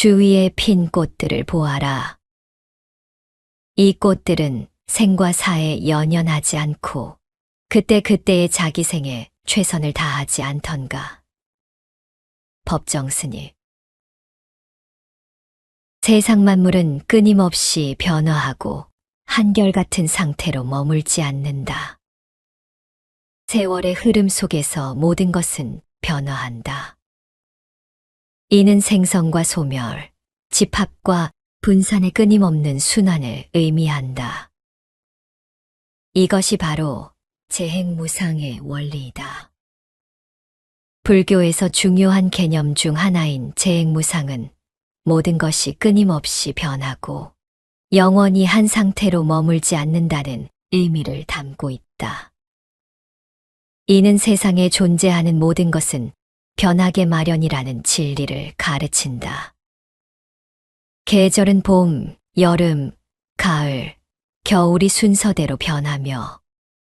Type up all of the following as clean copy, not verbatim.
주위에 핀 꽃들을 보아라. 이 꽃들은 생과 사에 연연하지 않고 그때그때의 자기 생에 최선을 다하지 않던가. 법정스님. 세상 만물은 끊임없이 변화하고 한결같은 상태로 머물지 않는다. 세월의 흐름 속에서 모든 것은 변화한다. 이는 생성과 소멸, 집합과 분산의 끊임없는 순환을 의미한다. 이것이 바로 재행무상의 원리이다. 불교에서 중요한 개념 중 하나인 재행무상은 모든 것이 끊임없이 변하고 영원히 한 상태로 머물지 않는다는 의미를 담고 있다. 이는 세상에 존재하는 모든 것은 변하게 마련이라는 진리를 가르친다. 계절은 봄, 여름, 가을, 겨울이 순서대로 변하며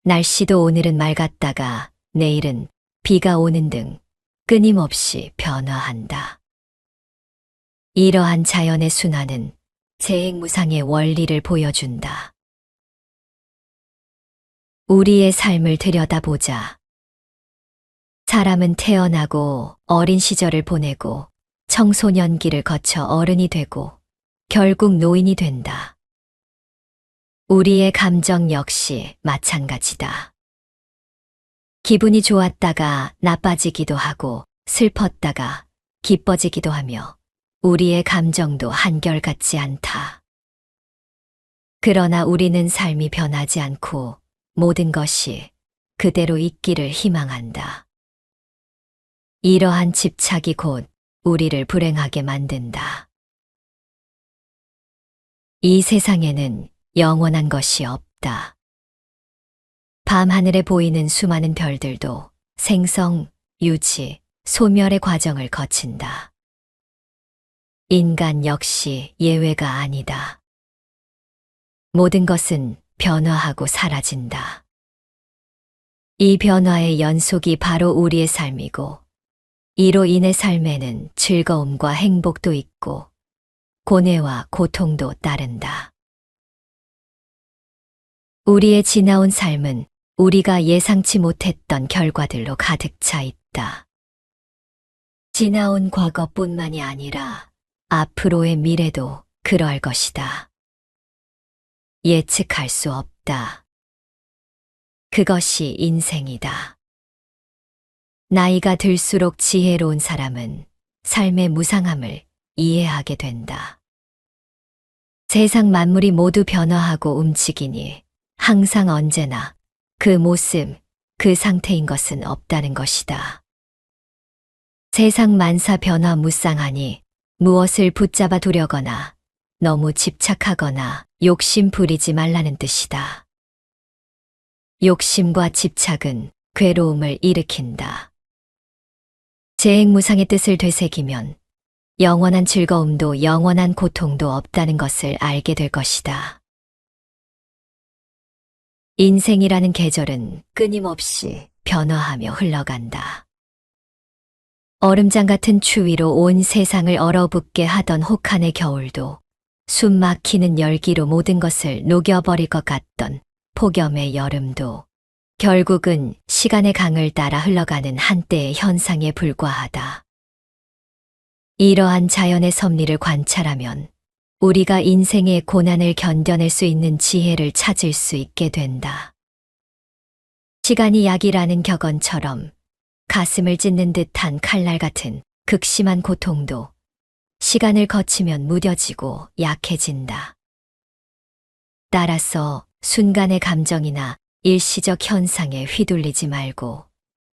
날씨도 오늘은 맑았다가 내일은 비가 오는 등 끊임없이 변화한다. 이러한 자연의 순환은 재행무상의 원리를 보여준다. 우리의 삶을 들여다보자. 사람은 태어나고 어린 시절을 보내고 청소년기를 거쳐 어른이 되고 결국 노인이 된다. 우리의 감정 역시 마찬가지다. 기분이 좋았다가 나빠지기도 하고 슬펐다가 기뻐지기도 하며 우리의 감정도 한결같지 않다. 그러나 우리는 삶이 변하지 않고 모든 것이 그대로 있기를 희망한다. 이러한 집착이 곧 우리를 불행하게 만든다. 이 세상에는 영원한 것이 없다. 밤하늘에 보이는 수많은 별들도 생성, 유지, 소멸의 과정을 거친다. 인간 역시 예외가 아니다. 모든 것은 변화하고 사라진다. 이 변화의 연속이 바로 우리의 삶이고 이로 인해 삶에는 즐거움과 행복도 있고 고뇌와 고통도 따른다. 우리의 지나온 삶은 우리가 예상치 못했던 결과들로 가득 차 있다. 지나온 과거뿐만이 아니라 앞으로의 미래도 그러할 것이다. 예측할 수 없다. 그것이 인생이다. 나이가 들수록 지혜로운 사람은 삶의 무상함을 이해하게 된다. 세상 만물이 모두 변화하고 움직이니 항상 언제나 그 모습, 그 상태인 것은 없다는 것이다. 세상 만사 변화무쌍하니 무엇을 붙잡아 두려거나 너무 집착하거나 욕심 부리지 말라는 뜻이다. 욕심과 집착은 괴로움을 일으킨다. 재행무상의 뜻을 되새기면 영원한 즐거움도 영원한 고통도 없다는 것을 알게 될 것이다. 인생이라는 계절은 끊임없이 변화하며 흘러간다. 얼음장 같은 추위로 온 세상을 얼어붙게 하던 혹한의 겨울도 숨 막히는 열기로 모든 것을 녹여버릴 것 같던 폭염의 여름도 결국은 시간의 강을 따라 흘러가는 한때의 현상에 불과하다. 이러한 자연의 섭리를 관찰하면 우리가 인생의 고난을 견뎌낼 수 있는 지혜를 찾을 수 있게 된다. 시간이 약이라는 격언처럼 가슴을 찢는 듯한 칼날 같은 극심한 고통도 시간을 거치면 무뎌지고 약해진다. 따라서 순간의 감정이나 일시적 현상에 휘둘리지 말고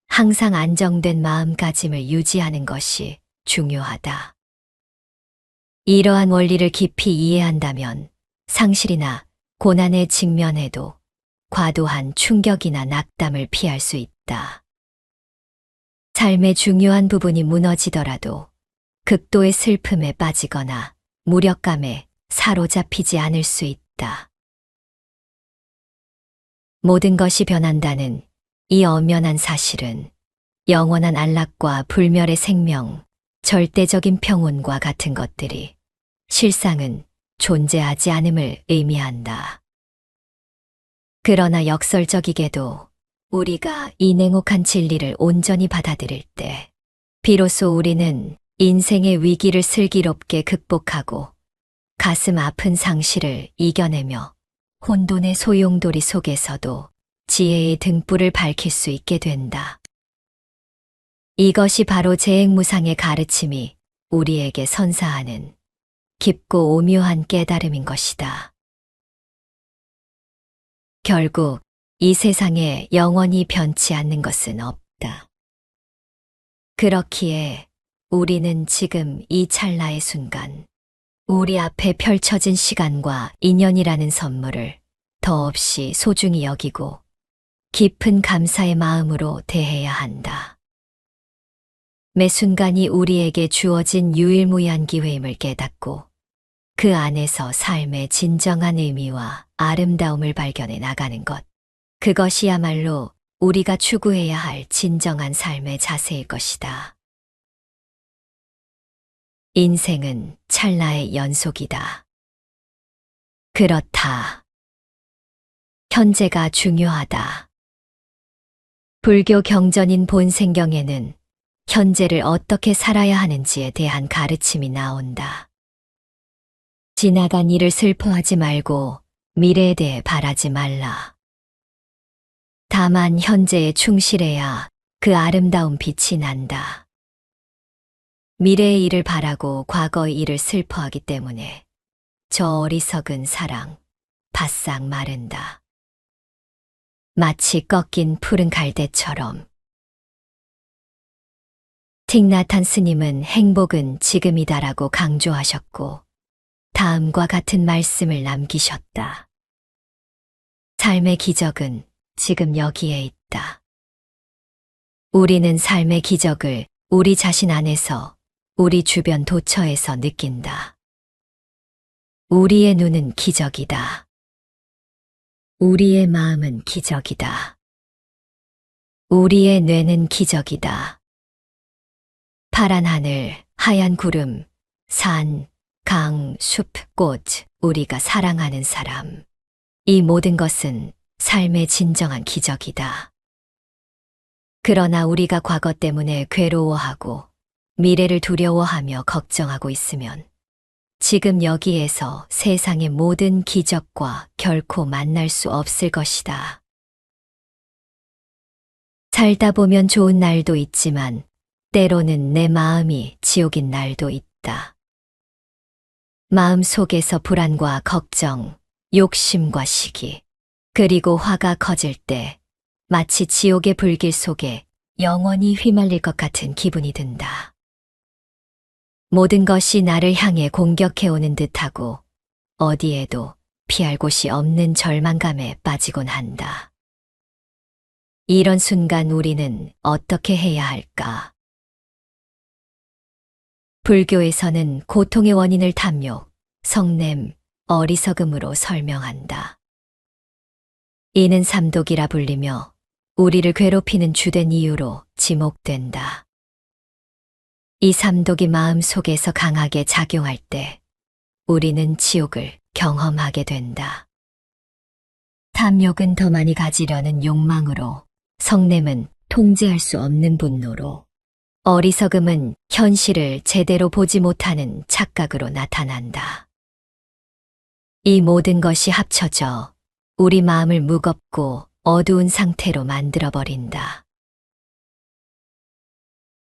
항상 안정된 마음가짐을 유지하는 것이 중요하다. 이러한 원리를 깊이 이해한다면 상실이나 고난에 직면해도 과도한 충격이나 낙담을 피할 수 있다. 삶의 중요한 부분이 무너지더라도 극도의 슬픔에 빠지거나 무력감에 사로잡히지 않을 수 있다. 모든 것이 변한다는 이 엄연한 사실은 영원한 안락과 불멸의 생명, 절대적인 평온과 같은 것들이 실상은 존재하지 않음을 의미한다. 그러나 역설적이게도 우리가 이 냉혹한 진리를 온전히 받아들일 때 비로소 우리는 인생의 위기를 슬기롭게 극복하고 가슴 아픈 상실을 이겨내며 혼돈의 소용돌이 속에서도 지혜의 등불을 밝힐 수 있게 된다. 이것이 바로 재행무상의 가르침이 우리에게 선사하는 깊고 오묘한 깨달음인 것이다. 결국 이 세상에 영원히 변치 않는 것은 없다. 그렇기에 우리는 지금 이 찰나의 순간, 우리 앞에 펼쳐진 시간과 인연이라는 선물을 더없이 소중히 여기고 깊은 감사의 마음으로 대해야 한다. 매 순간이 우리에게 주어진 유일무이한 기회임을 깨닫고 그 안에서 삶의 진정한 의미와 아름다움을 발견해 나가는 것. 그것이야말로 우리가 추구해야 할 진정한 삶의 자세일 것이다. 인생은 찰나의 연속이다. 그렇다. 현재가 중요하다. 불교 경전인 본생경에는 현재를 어떻게 살아야 하는지에 대한 가르침이 나온다. 지나간 일을 슬퍼하지 말고 미래에 대해 바라지 말라. 다만 현재에 충실해야 그 아름다운 빛이 난다. 미래의 일을 바라고 과거의 일을 슬퍼하기 때문에 저 어리석은 사랑, 바싹 마른다. 마치 꺾인 푸른 갈대처럼. 틱나탄 스님은 행복은 지금이다라고 강조하셨고 다음과 같은 말씀을 남기셨다. 삶의 기적은 지금 여기에 있다. 우리는 삶의 기적을 우리 자신 안에서, 우리 주변 도처에서 느낀다. 우리의 눈은 기적이다. 우리의 마음은 기적이다. 우리의 뇌는 기적이다. 파란 하늘, 하얀 구름, 산, 강, 숲, 꽃, 우리가 사랑하는 사람. 이 모든 것은 삶의 진정한 기적이다. 그러나 우리가 과거 때문에 괴로워하고 미래를 두려워하며 걱정하고 있으면 지금 여기에서 세상의 모든 기적과 결코 만날 수 없을 것이다. 살다 보면 좋은 날도 있지만 때로는 내 마음이 지옥인 날도 있다. 마음 속에서 불안과 걱정, 욕심과 시기, 그리고 화가 커질 때 마치 지옥의 불길 속에 영원히 휘말릴 것 같은 기분이 든다. 모든 것이 나를 향해 공격해오는 듯하고 어디에도 피할 곳이 없는 절망감에 빠지곤 한다. 이런 순간 우리는 어떻게 해야 할까? 불교에서는 고통의 원인을 탐욕, 성냄, 어리석음으로 설명한다. 이는 삼독이라 불리며 우리를 괴롭히는 주된 이유로 지목된다. 이 삼독이 마음 속에서 강하게 작용할 때 우리는 지옥을 경험하게 된다. 탐욕은 더 많이 가지려는 욕망으로, 성냄은 통제할 수 없는 분노로, 어리석음은 현실을 제대로 보지 못하는 착각으로 나타난다. 이 모든 것이 합쳐져 우리 마음을 무겁고 어두운 상태로 만들어버린다.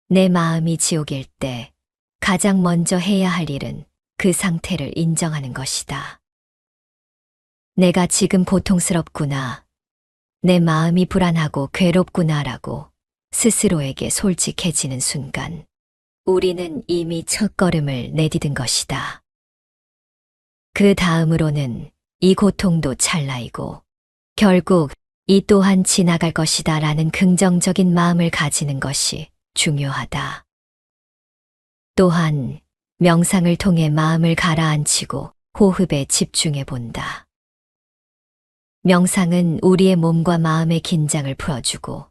내 마음이 지옥일 때 가장 먼저 해야 할 일은 그 상태를 인정하는 것이다. 내가 지금 고통스럽구나, 내 마음이 불안하고 괴롭구나라고 스스로에게 솔직해지는 순간 우리는 이미 첫걸음을 내디딘 것이다. 그 다음으로는 이 고통도 찰나이고 결국 이 또한 지나갈 것이다 라는 긍정적인 마음을 가지는 것이 중요하다. 또한 명상을 통해 마음을 가라앉히고 호흡에 집중해 본다. 명상은 우리의 몸과 마음의 긴장을 풀어주고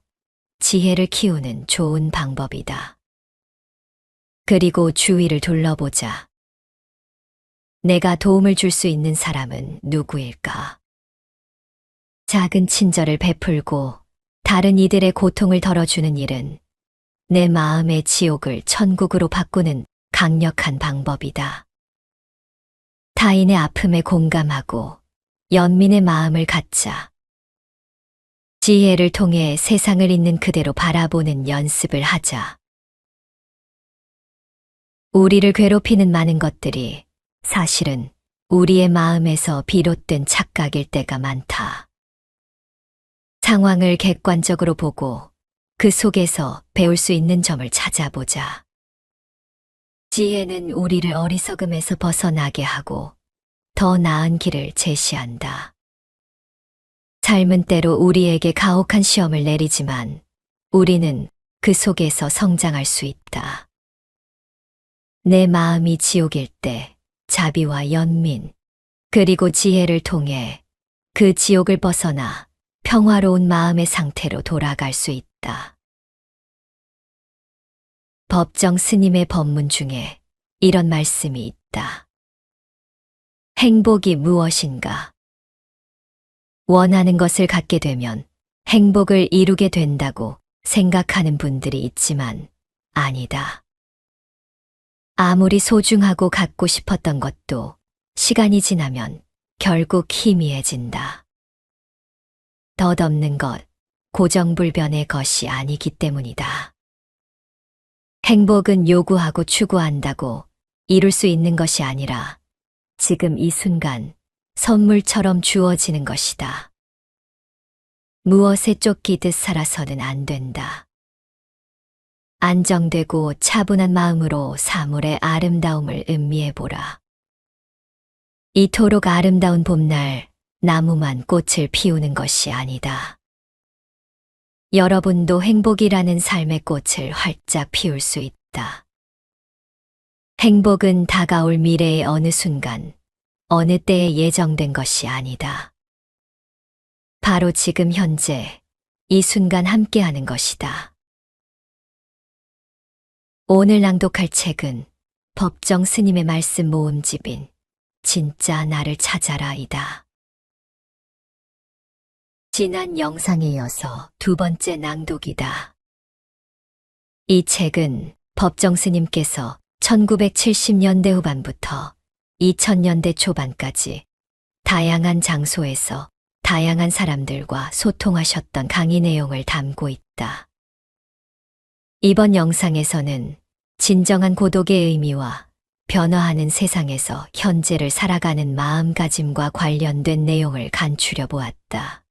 지혜를 키우는 좋은 방법이다. 그리고 주위를 둘러보자. 내가 도움을 줄 수 있는 사람은 누구일까? 작은 친절을 베풀고 다른 이들의 고통을 덜어주는 일은 내 마음의 지옥을 천국으로 바꾸는 강력한 방법이다. 타인의 아픔에 공감하고 연민의 마음을 갖자. 지혜를 통해 세상을 있는 그대로 바라보는 연습을 하자. 우리를 괴롭히는 많은 것들이 사실은 우리의 마음에서 비롯된 착각일 때가 많다. 상황을 객관적으로 보고 그 속에서 배울 수 있는 점을 찾아보자. 지혜는 우리를 어리석음에서 벗어나게 하고 더 나은 길을 제시한다. 삶은 때로 우리에게 가혹한 시험을 내리지만 우리는 그 속에서 성장할 수 있다. 내 마음이 지옥일 때 자비와 연민, 그리고 지혜를 통해 그 지옥을 벗어나 평화로운 마음의 상태로 돌아갈 수 있다. 법정 스님의 법문 중에 이런 말씀이 있다. 행복이 무엇인가? 원하는 것을 갖게 되면 행복을 이루게 된다고 생각하는 분들이 있지만 아니다. 아무리 소중하고 갖고 싶었던 것도 시간이 지나면 결국 희미해진다. 덧없는 것, 고정불변의 것이 아니기 때문이다. 행복은 요구하고 추구한다고 이룰 수 있는 것이 아니라 지금 이 순간 선물처럼 주어지는 것이다. 무엇에 쫓기듯 살아서는 안 된다. 안정되고 차분한 마음으로 사물의 아름다움을 음미해보라. 이토록 아름다운 봄날, 나무만 꽃을 피우는 것이 아니다. 여러분도 행복이라는 삶의 꽃을 활짝 피울 수 있다. 행복은 다가올 미래의 어느 순간, 어느 때에 예정된 것이 아니다. 바로 지금 현재, 이 순간 함께하는 것이다. 오늘 낭독할 책은 법정 스님의 말씀 모음집인 진짜 나를 찾아라이다. 지난 영상에 이어서 두 번째 낭독이다. 이 책은 법정 스님께서 1970년대 후반부터 2000년대 초반까지 다양한 장소에서 다양한 사람들과 소통하셨던 강의 내용을 담고 있다. 이번 영상에서는 진정한 고독의 의미와 변화하는 세상에서 현재를 살아가는 마음가짐과 관련된 내용을 간추려 보았다.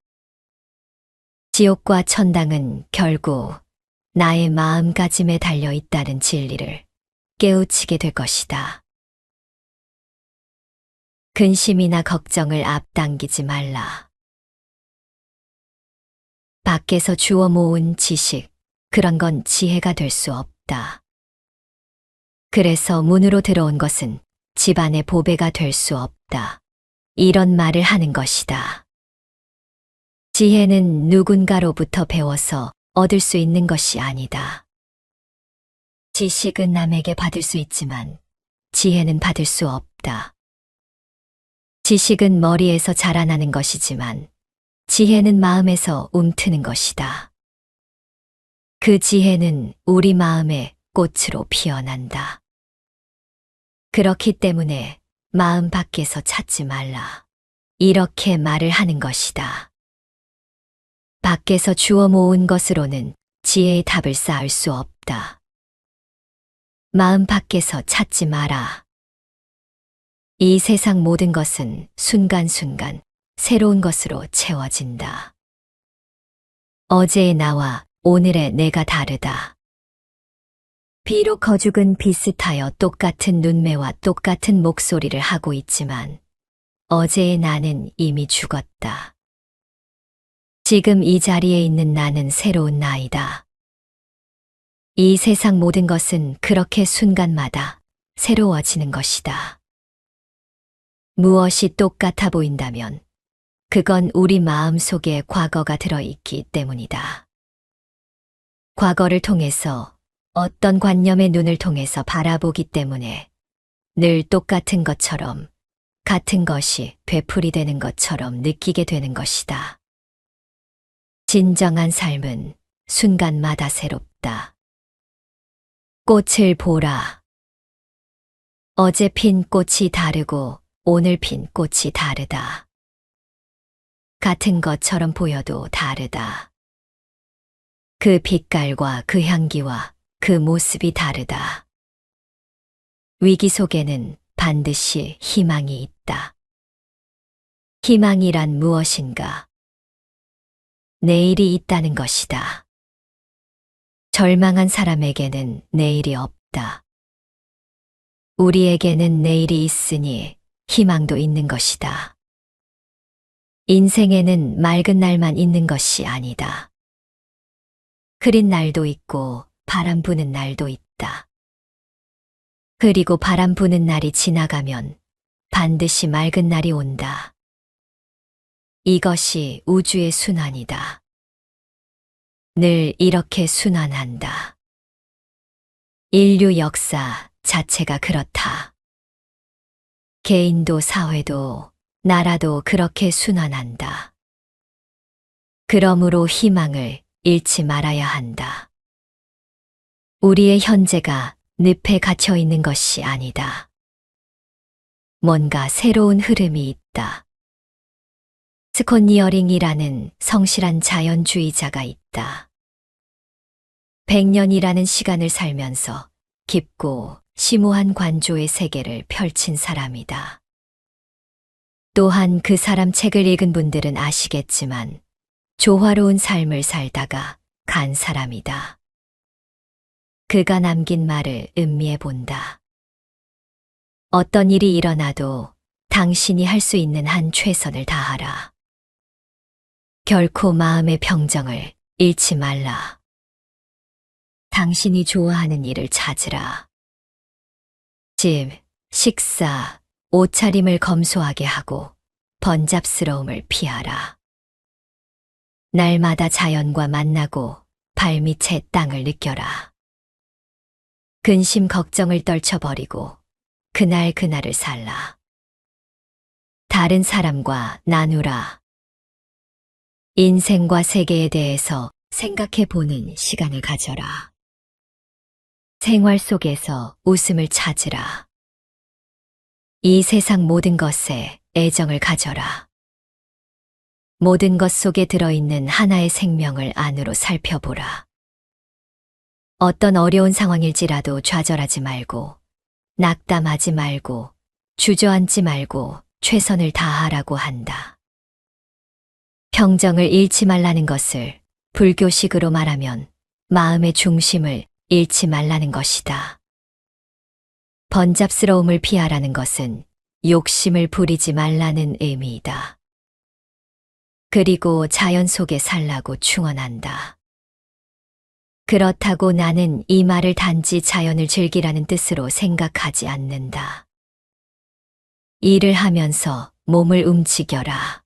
지옥과 천당은 결국 나의 마음가짐에 달려 있다는 진리를 깨우치게 될 것이다. 근심이나 걱정을 앞당기지 말라. 밖에서 주워 모은 지식, 그런 건 지혜가 될 수 없다. 그래서 문으로 들어온 것은 집안의 보배가 될 수 없다. 이런 말을 하는 것이다. 지혜는 누군가로부터 배워서 얻을 수 있는 것이 아니다. 지식은 남에게 받을 수 있지만 지혜는 받을 수 없다. 지식은 머리에서 자라나는 것이지만 지혜는 마음에서 움트는 것이다. 그 지혜는 우리 마음의 꽃으로 피어난다. 그렇기 때문에 마음 밖에서 찾지 말라. 이렇게 말을 하는 것이다. 밖에서 주워 모은 것으로는 지혜의 답을 쌓을 수 없다. 마음 밖에서 찾지 마라. 이 세상 모든 것은 순간순간 새로운 것으로 채워진다. 어제의 나와 오늘의 내가 다르다. 비록 거죽은 비슷하여 똑같은 눈매와 똑같은 목소리를 하고 있지만 어제의 나는 이미 죽었다. 지금 이 자리에 있는 나는 새로운 나이다. 이 세상 모든 것은 그렇게 순간마다 새로워지는 것이다. 무엇이 똑같아 보인다면 그건 우리 마음 속에 과거가 들어있기 때문이다. 과거를 통해서 어떤 관념의 눈을 통해서 바라보기 때문에 늘 똑같은 것처럼, 같은 것이 되풀이되는 것처럼 느끼게 되는 것이다. 진정한 삶은 순간마다 새롭다. 꽃을 보라. 어제 핀 꽃이 다르고 오늘 핀 꽃이 다르다. 같은 것처럼 보여도 다르다. 그 빛깔과 그 향기와 그 모습이 다르다. 위기 속에는 반드시 희망이 있다. 희망이란 무엇인가? 내일이 있다는 것이다. 절망한 사람에게는 내일이 없다. 우리에게는 내일이 있으니 희망도 있는 것이다. 인생에는 맑은 날만 있는 것이 아니다. 흐린 날도 있고 바람 부는 날도 있다. 그리고 바람 부는 날이 지나가면 반드시 맑은 날이 온다. 이것이 우주의 순환이다. 늘 이렇게 순환한다. 인류 역사 자체가 그렇다. 개인도 사회도 나라도 그렇게 순환한다. 그러므로 희망을 잃지 말아야 한다. 우리의 현재가 늪에 갇혀 있는 것이 아니다. 뭔가 새로운 흐름이 있다. 스콧니어링이라는 성실한 자연주의자가 있다. 100년이라는 시간을 살면서 깊고 심오한 관조의 세계를 펼친 사람이다. 또한 그 사람 책을 읽은 분들은 아시겠지만 조화로운 삶을 살다가 간 사람이다. 그가 남긴 말을 음미해 본다. 어떤 일이 일어나도 당신이 할 수 있는 한 최선을 다하라. 결코 마음의 평정을 잃지 말라. 당신이 좋아하는 일을 찾으라. 집, 식사, 옷차림을 검소하게 하고 번잡스러움을 피하라. 날마다 자연과 만나고 발밑의 땅을 느껴라. 근심 걱정을 떨쳐버리고 그날 그날을 살라. 다른 사람과 나누라. 인생과 세계에 대해서 생각해 보는 시간을 가져라. 생활 속에서 웃음을 찾으라. 이 세상 모든 것에 애정을 가져라. 모든 것 속에 들어있는 하나의 생명을 안으로 살펴보라. 어떤 어려운 상황일지라도 좌절하지 말고, 낙담하지 말고, 주저앉지 말고 최선을 다하라고 한다. 평정을 잃지 말라는 것을 불교식으로 말하면 마음의 중심을 잃지 말라는 것이다. 번잡스러움을 피하라는 것은 욕심을 부리지 말라는 의미이다. 그리고 자연 속에 살라고 충언한다. 그렇다고 나는 이 말을 단지 자연을 즐기라는 뜻으로 생각하지 않는다. 일을 하면서 몸을 움직여라.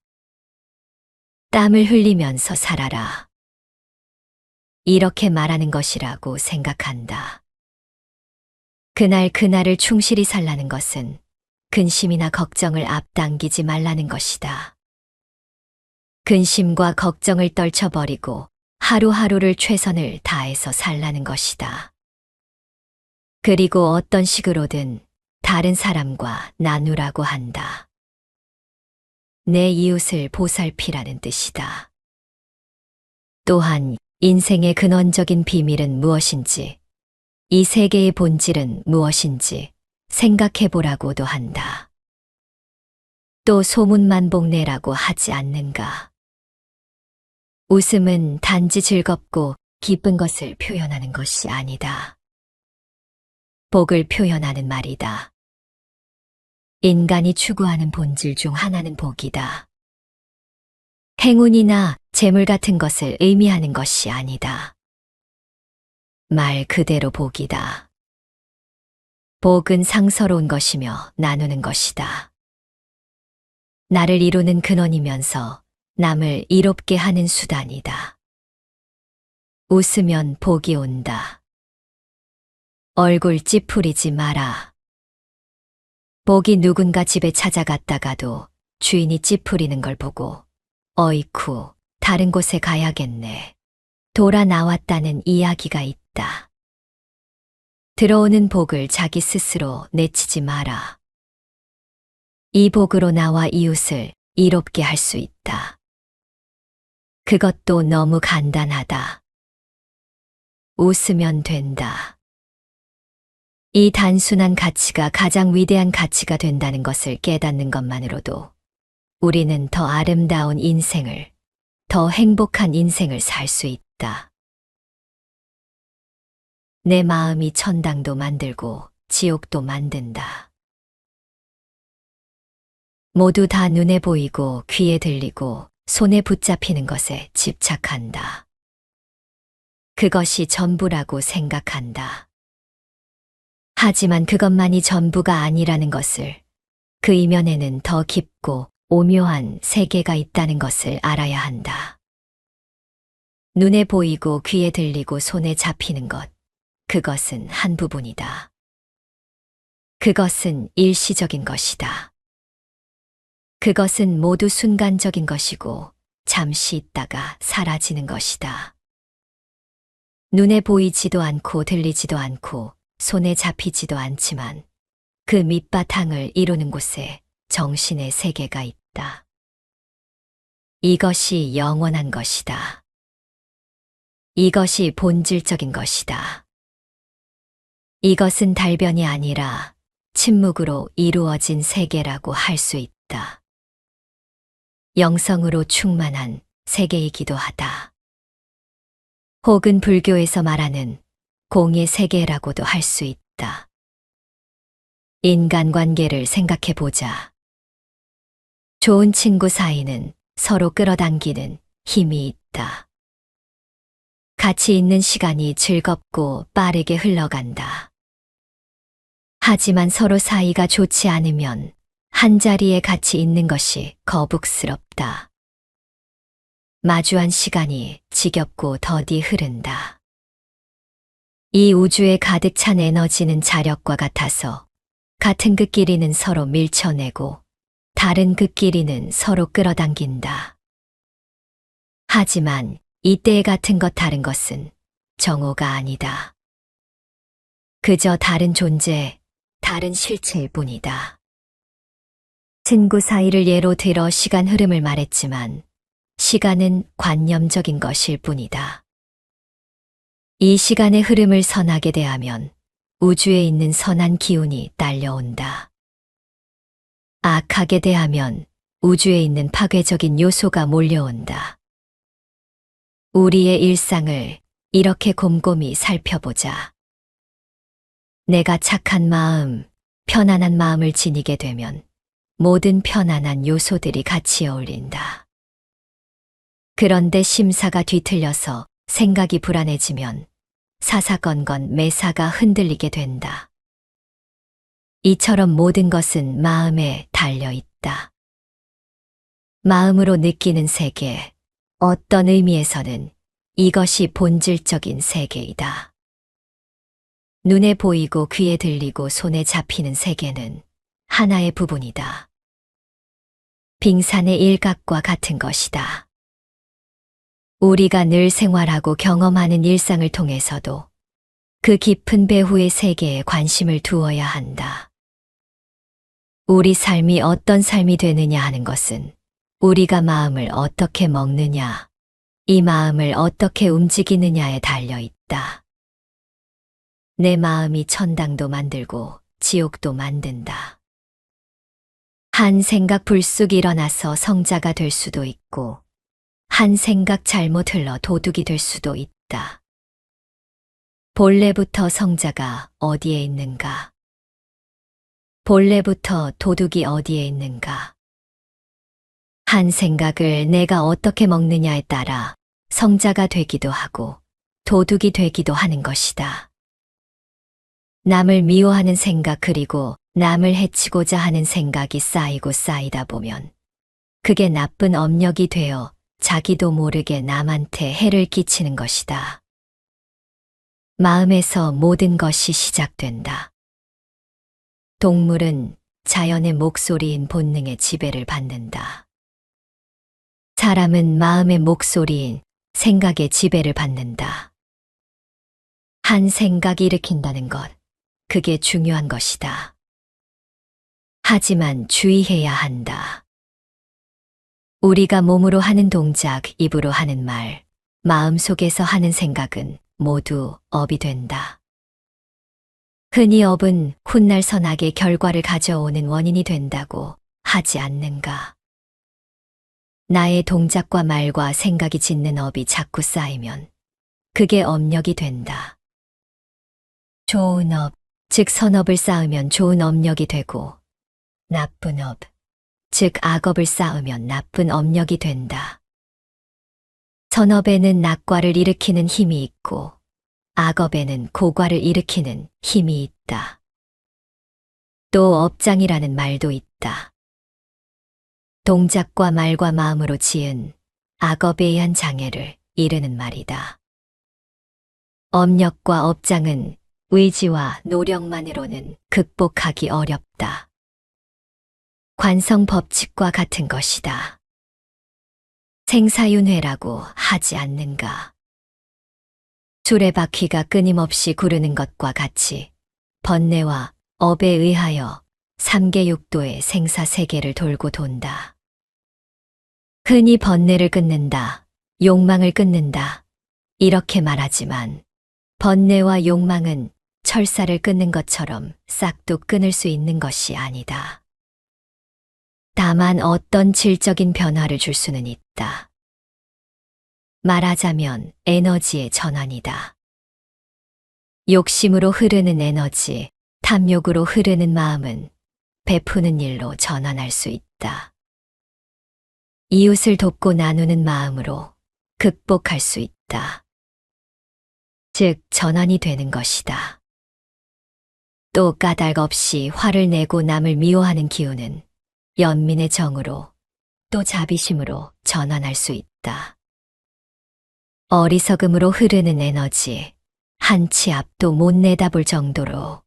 땀을 흘리면서 살아라. 이렇게 말하는 것이라고 생각한다. 그날 그날을 충실히 살라는 것은 근심이나 걱정을 앞당기지 말라는 것이다. 근심과 걱정을 떨쳐버리고 하루하루를 최선을 다해서 살라는 것이다. 그리고 어떤 식으로든 다른 사람과 나누라고 한다. 내 이웃을 보살피라는 뜻이다. 또한 인생의 근원적인 비밀은 무엇인지, 이 세계의 본질은 무엇인지 생각해보라고도 한다. 또 소문만복내라고 하지 않는가. 웃음은 단지 즐겁고 기쁜 것을 표현하는 것이 아니다. 복을 표현하는 말이다. 인간이 추구하는 본질 중 하나는 복이다. 행운이나 재물 같은 것을 의미하는 것이 아니다. 말 그대로 복이다. 복은 상서로운 것이며 나누는 것이다. 나를 이루는 근원이면서 남을 이롭게 하는 수단이다. 웃으면 복이 온다. 얼굴 찌푸리지 마라. 목이 누군가 집에 찾아갔다가도 주인이 찌푸리는 걸 보고 어이쿠, 다른 곳에 가야겠네. 돌아 나왔다는 이야기가 있다. 들어오는 복을 자기 스스로 내치지 마라. 이 복으로 나와 이웃을 이롭게 할 수 있다. 그것도 너무 간단하다. 웃으면 된다. 이 단순한 가치가 가장 위대한 가치가 된다는 것을 깨닫는 것만으로도 우리는 더 아름다운 인생을, 더 행복한 인생을 살 수 있다. 내 마음이 천당도 만들고 지옥도 만든다. 모두 다 눈에 보이고 귀에 들리고 손에 붙잡히는 것에 집착한다. 그것이 전부라고 생각한다. 하지만 그것만이 전부가 아니라는 것을, 그 이면에는 더 깊고 오묘한 세계가 있다는 것을 알아야 한다. 눈에 보이고 귀에 들리고 손에 잡히는 것, 그것은 한 부분이다. 그것은 일시적인 것이다. 그것은 모두 순간적인 것이고 잠시 있다가 사라지는 것이다. 눈에 보이지도 않고 들리지도 않고 손에 잡히지도 않지만 그 밑바탕을 이루는 곳에 정신의 세계가 있다. 이것이 영원한 것이다. 이것이 본질적인 것이다. 이것은 달변이 아니라 침묵으로 이루어진 세계라고 할 수 있다. 영성으로 충만한 세계이기도 하다. 혹은 불교에서 말하는 공의 세계라고도 할 수 있다. 인간관계를 생각해 보자. 좋은 친구 사이는 서로 끌어당기는 힘이 있다. 같이 있는 시간이 즐겁고 빠르게 흘러간다. 하지만 서로 사이가 좋지 않으면 한자리에 같이 있는 것이 거북스럽다. 마주한 시간이 지겹고 더디 흐른다. 이 우주에 가득 찬 에너지는 자력과 같아서 같은 극끼리는 서로 밀쳐내고 다른 극끼리는 서로 끌어당긴다. 하지만 이때의 같은 것 다른 것은 정오가 아니다. 그저 다른 존재, 다른 실체일 뿐이다. 친구 사이를 예로 들어 시간 흐름을 말했지만 시간은 관념적인 것일 뿐이다. 이 시간의 흐름을 선하게 대하면 우주에 있는 선한 기운이 딸려온다. 악하게 대하면 우주에 있는 파괴적인 요소가 몰려온다. 우리의 일상을 이렇게 곰곰이 살펴보자. 내가 착한 마음, 편안한 마음을 지니게 되면 모든 편안한 요소들이 같이 어울린다. 그런데 심사가 뒤틀려서 생각이 불안해지면 사사건건 매사가 흔들리게 된다. 이처럼 모든 것은 마음에 달려 있다. 마음으로 느끼는 세계, 어떤 의미에서는 이것이 본질적인 세계이다. 눈에 보이고 귀에 들리고 손에 잡히는 세계는 하나의 부분이다. 빙산의 일각과 같은 것이다. 우리가 늘 생활하고 경험하는 일상을 통해서도 그 깊은 배후의 세계에 관심을 두어야 한다. 우리 삶이 어떤 삶이 되느냐 하는 것은 우리가 마음을 어떻게 먹느냐, 이 마음을 어떻게 움직이느냐에 달려 있다. 내 마음이 천당도 만들고 지옥도 만든다. 한 생각 불쑥 일어나서 성자가 될 수도 있고 한 생각 잘못 흘러 도둑이 될 수도 있다. 본래부터 성자가 어디에 있는가? 본래부터 도둑이 어디에 있는가? 한 생각을 내가 어떻게 먹느냐에 따라 성자가 되기도 하고 도둑이 되기도 하는 것이다. 남을 미워하는 생각 그리고 남을 해치고자 하는 생각이 쌓이고 쌓이다 보면 그게 나쁜 업력이 되어 자기도 모르게 남한테 해를 끼치는 것이다. 마음에서 모든 것이 시작된다. 동물은 자연의 목소리인 본능의 지배를 받는다. 사람은 마음의 목소리인 생각의 지배를 받는다. 한 생각이 일으킨다는 것, 그게 중요한 것이다. 하지만 주의해야 한다. 우리가 몸으로 하는 동작, 입으로 하는 말, 마음속에서 하는 생각은 모두 업이 된다. 흔히 업은 훗날 선악의 결과를 가져오는 원인이 된다고 하지 않는가? 나의 동작과 말과 생각이 짓는 업이 자꾸 쌓이면 그게 업력이 된다. 좋은 업, 즉 선업을 쌓으면 좋은 업력이 되고 나쁜 업, 즉 악업을 쌓으면 나쁜 업력이 된다. 선업에는 낙과를 일으키는 힘이 있고 악업에는 고과를 일으키는 힘이 있다. 또 업장이라는 말도 있다. 동작과 말과 마음으로 지은 악업에 의한 장애를 이르는 말이다. 업력과 업장은 의지와 노력만으로는 극복하기 어렵다. 관성 법칙과 같은 것이다. 생사윤회라고 하지 않는가? 수레바퀴가 끊임없이 구르는 것과 같이 번뇌와 업에 의하여 삼계육도의 생사세계를 돌고 돈다. 흔히 번뇌를 끊는다, 욕망을 끊는다, 이렇게 말하지만 번뇌와 욕망은 철사를 끊는 것처럼 싹도 끊을 수 있는 것이 아니다. 다만 어떤 질적인 변화를 줄 수는 있다. 말하자면 에너지의 전환이다. 욕심으로 흐르는 에너지, 탐욕으로 흐르는 마음은 베푸는 일로 전환할 수 있다. 이웃을 돕고 나누는 마음으로 극복할 수 있다. 즉, 전환이 되는 것이다. 또 까닭 없이 화를 내고 남을 미워하는 기운은 연민의 정으로 또 자비심으로 전환할 수 있다. 어리석음으로 흐르는 에너지, 한 치 앞도 못 내다볼 정도로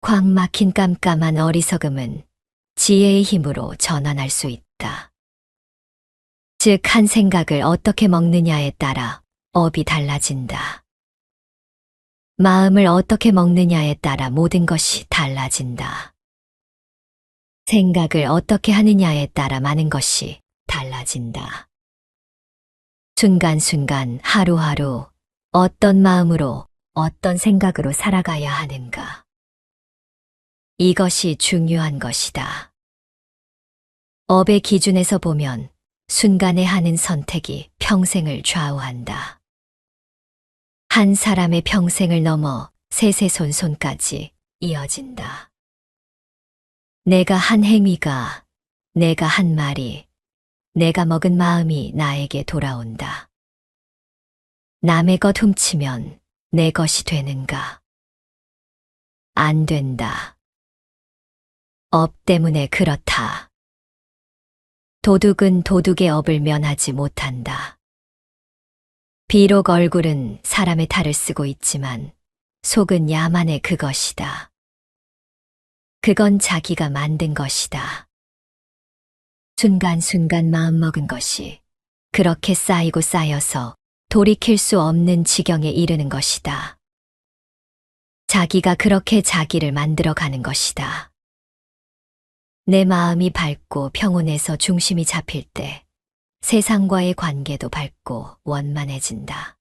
꽉 막힌 깜깜한 어리석음은 지혜의 힘으로 전환할 수 있다. 즉, 한 생각을 어떻게 먹느냐에 따라 업이 달라진다. 마음을 어떻게 먹느냐에 따라 모든 것이 달라진다. 생각을 어떻게 하느냐에 따라 많은 것이 달라진다. 순간순간 하루하루 어떤 마음으로 어떤 생각으로 살아가야 하는가. 이것이 중요한 것이다. 업의 기준에서 보면 순간에 하는 선택이 평생을 좌우한다. 한 사람의 평생을 넘어 세세손손까지 이어진다. 내가 한 행위가, 내가 한 말이, 내가 먹은 마음이 나에게 돌아온다. 남의 것 훔치면 내 것이 되는가? 안 된다. 업 때문에 그렇다. 도둑은 도둑의 업을 면하지 못한다. 비록 얼굴은 사람의 탈을 쓰고 있지만 속은 야만의 그것이다. 그건 자기가 만든 것이다. 순간순간 마음먹은 것이 그렇게 쌓이고 쌓여서 돌이킬 수 없는 지경에 이르는 것이다. 자기가 그렇게 자기를 만들어가는 것이다. 내 마음이 밝고 평온해서 중심이 잡힐 때 세상과의 관계도 밝고 원만해진다.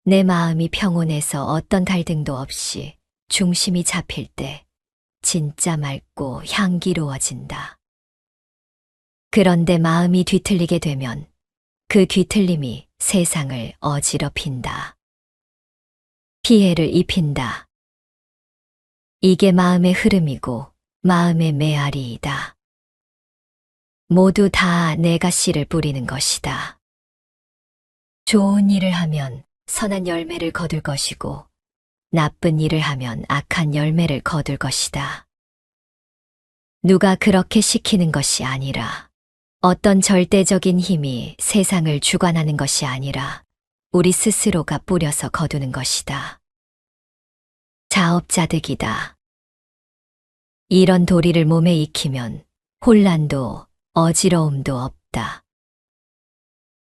내 마음이 평온해서 어떤 갈등도 없이 중심이 잡힐 때 진짜 맑고 향기로워진다. 그런데 마음이 뒤틀리게 되면 그 뒤틀림이 세상을 어지럽힌다. 피해를 입힌다. 이게 마음의 흐름이고 마음의 메아리이다. 모두 다 내가 씨를 뿌리는 것이다. 좋은 일을 하면 선한 열매를 거둘 것이고 나쁜 일을 하면 악한 열매를 거둘 것이다. 누가 그렇게 시키는 것이 아니라 어떤 절대적인 힘이 세상을 주관하는 것이 아니라 우리 스스로가 뿌려서 거두는 것이다. 자업자득이다. 이런 도리를 몸에 익히면 혼란도 어지러움도 없다.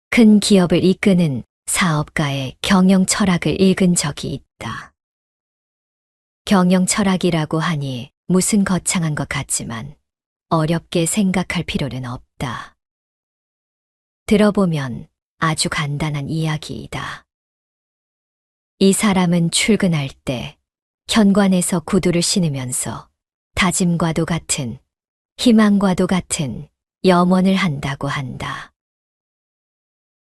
큰 기업을 이끄는 사업가의 경영 철학을 읽은 적이 있다. 경영 철학이라고 하니 무슨 거창한 것 같지만 어렵게 생각할 필요는 없다. 들어보면 아주 간단한 이야기이다. 이 사람은 출근할 때 현관에서 구두를 신으면서 다짐과도 같은, 희망과도 같은 염원을 한다고 한다.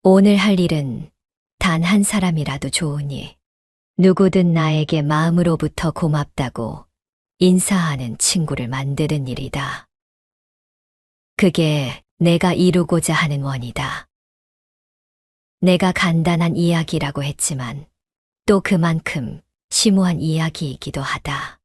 오늘 할 일은 단 한 사람이라도 좋으니 누구든 나에게 마음으로부터 고맙다고 인사하는 친구를 만드는 일이다. 그게 내가 이루고자 하는 원이다. 내가 간단한 이야기라고 했지만 또 그만큼 심오한 이야기이기도 하다.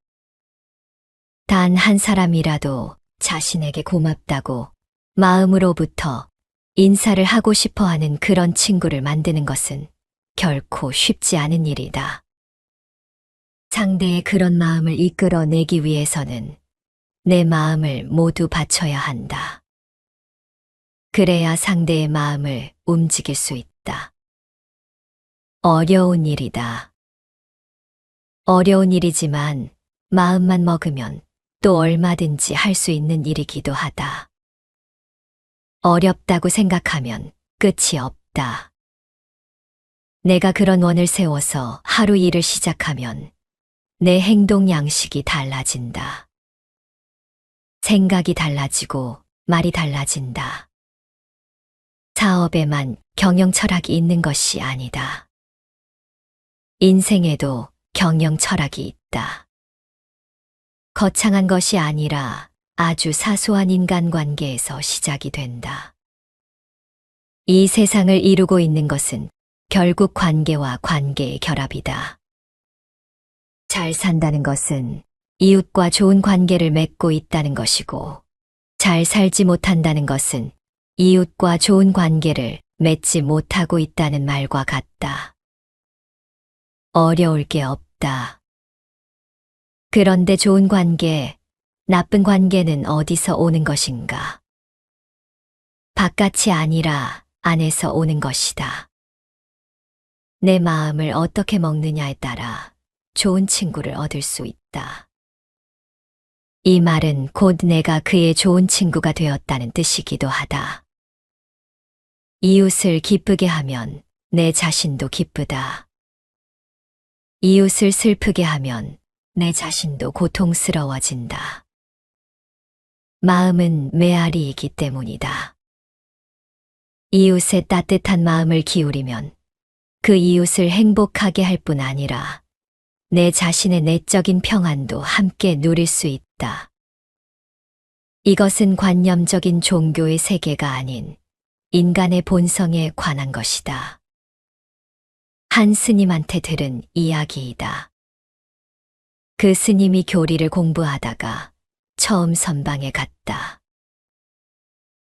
단 한 사람이라도 자신에게 고맙다고 마음으로부터 인사를 하고 싶어 하는 그런 친구를 만드는 것은 결코 쉽지 않은 일이다. 상대의 그런 마음을 이끌어내기 위해서는 내 마음을 모두 바쳐야 한다. 그래야 상대의 마음을 움직일 수 있다. 어려운 일이다. 어려운 일이지만 마음만 먹으면 또 얼마든지 할 수 있는 일이기도 하다. 어렵다고 생각하면 끝이 없다. 내가 그런 원을 세워서 하루 일을 시작하면 내 행동 양식이 달라진다. 생각이 달라지고 말이 달라진다. 사업에만 경영 철학이 있는 것이 아니다. 인생에도 경영 철학이 있다. 거창한 것이 아니라 아주 사소한 인간관계에서 시작이 된다. 이 세상을 이루고 있는 것은 결국 관계와 관계의 결합이다. 잘 산다는 것은 이웃과 좋은 관계를 맺고 있다는 것이고, 잘 살지 못한다는 것은 이웃과 좋은 관계를 맺지 못하고 있다는 말과 같다. 어려울 게 없다. 그런데 좋은 관계, 나쁜 관계는 어디서 오는 것인가? 바깥이 아니라 안에서 오는 것이다. 내 마음을 어떻게 먹느냐에 따라 좋은 친구를 얻을 수 있다. 이 말은 곧 내가 그의 좋은 친구가 되었다는 뜻이기도 하다. 이웃을 기쁘게 하면 내 자신도 기쁘다. 이웃을 슬프게 하면 내 자신도 고통스러워진다. 마음은 메아리이기 때문이다. 이웃의 따뜻한 마음을 기울이면 그 이웃을 행복하게 할 뿐 아니라 내 자신의 내적인 평안도 함께 누릴 수 있다. 이것은 관념적인 종교의 세계가 아닌 인간의 본성에 관한 것이다. 한 스님한테 들은 이야기이다. 그 스님이 교리를 공부하다가 처음 선방에 갔다.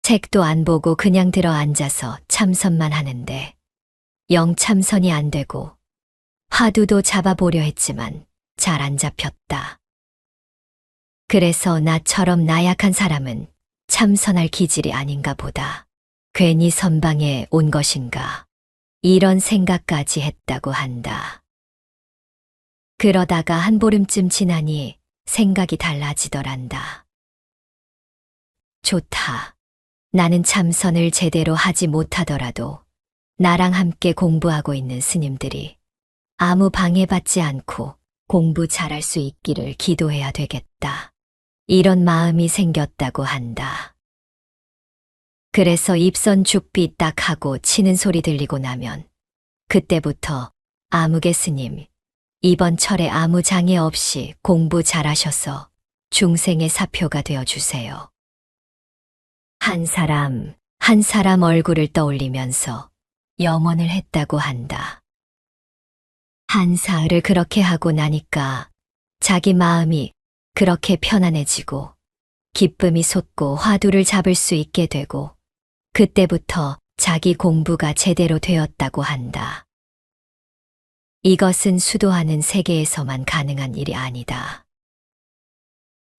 책도 안 보고 그냥 들어 앉아서 참선만 하는데 영 참선이 안 되고 화두도 잡아보려 했지만 잘 안 잡혔다. 그래서 나처럼 나약한 사람은 참선할 기질이 아닌가 보다. 괜히 선방에 온 것인가. 이런 생각까지 했다고 한다. 그러다가 한 보름쯤 지나니 생각이 달라지더란다. 좋다. 나는 참선을 제대로 하지 못하더라도 나랑 함께 공부하고 있는 스님들이 아무 방해받지 않고 공부 잘할 수 있기를 기도해야 되겠다. 이런 마음이 생겼다고 한다. 그래서 입선 죽비 딱 하고 치는 소리 들리고 나면 그때부터 아무개 스님, 이번 철에 아무 장애 없이 공부 잘하셔서 중생의 사표가 되어주세요. 한 사람 얼굴을 떠올리면서 염원을 했다고 한다. 한 사흘을 그렇게 하고 나니까 자기 마음이 그렇게 편안해지고 기쁨이 솟고 화두를 잡을 수 있게 되고 그때부터 자기 공부가 제대로 되었다고 한다. 이것은 수도하는 세계에서만 가능한 일이 아니다.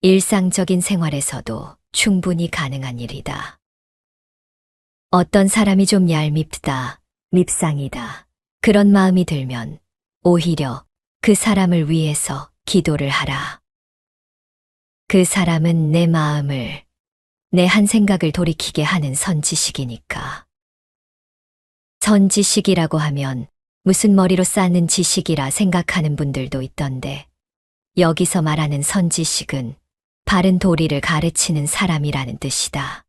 일상적인 생활에서도 충분히 가능한 일이다. 어떤 사람이 좀 얄밉다, 밉상이다. 그런 마음이 들면 오히려 그 사람을 위해서 기도를 하라. 그 사람은 내 마음을, 내 한 생각을 돌이키게 하는 선지식이니까. 선지식이라고 하면 무슨 머리로 쌓는 지식이라 생각하는 분들도 있던데, 여기서 말하는 선지식은 바른 도리를 가르치는 사람이라는 뜻이다.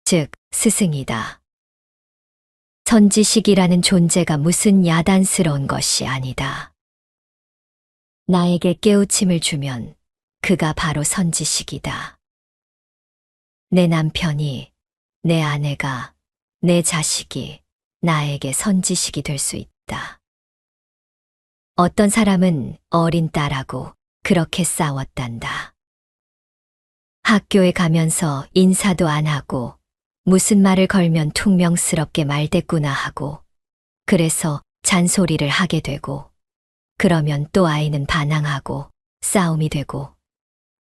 즉, 스승이다. 선지식이라는 존재가 무슨 야단스러운 것이 아니다. 나에게 깨우침을 주면 그가 바로 선지식이다. 내 남편이, 내 아내가, 내 자식이 나에게 선지식이 될 수 있다. 어떤 사람은 어린 딸하고 그렇게 싸웠단다. 학교에 가면서 인사도 안 하고 무슨 말을 걸면 퉁명스럽게 말대꾸나 하고, 그래서 잔소리를 하게 되고, 그러면 또 아이는 반항하고 싸움이 되고,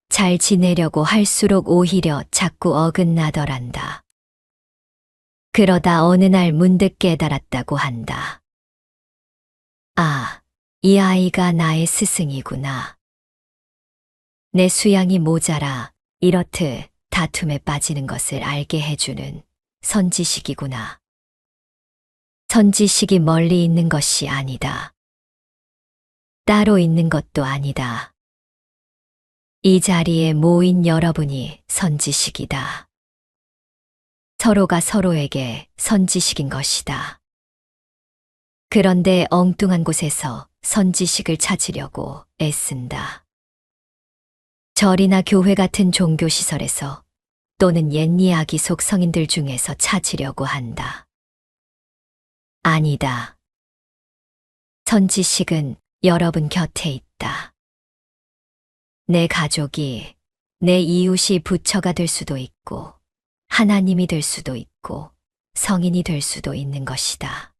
잘 지내려고 할수록 오히려 자꾸 어긋나더란다. 그러다 어느 날 문득 깨달았다고 한다. 아, 이 아이가 나의 스승이구나. 내 수양이 모자라 이렇듯 다툼에 빠지는 것을 알게 해주는 선지식이구나. 선지식이 멀리 있는 것이 아니다. 따로 있는 것도 아니다. 이 자리에 모인 여러분이 선지식이다. 서로가 서로에게 선지식인 것이다. 그런데 엉뚱한 곳에서 선지식을 찾으려고 애쓴다. 절이나 교회 같은 종교시설에서, 또는 옛 이야기 속 성인들 중에서 찾으려고 한다. 아니다. 선지식은 여러분 곁에 있다. 내 가족이, 내 이웃이 부처가 될 수도 있고, 하나님이 될 수도 있고, 성인이 될 수도 있는 것이다.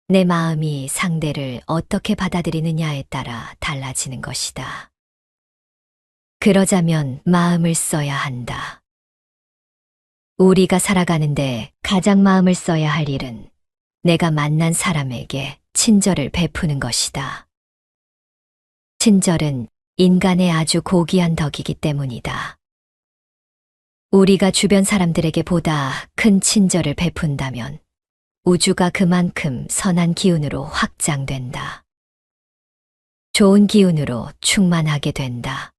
내 마음이 상대를 어떻게 받아들이느냐에 따라 달라지는 것이다. 그러자면 마음을 써야 한다. 우리가 살아가는데 가장 마음을 써야 할 일은 내가 만난 사람에게 친절을 베푸는 것이다. 친절은 인간의 아주 고귀한 덕이기 때문이다. 우리가 주변 사람들에게 보다 큰 친절을 베푼다면 우주가 그만큼 선한 기운으로 확장된다. 좋은 기운으로 충만하게 된다.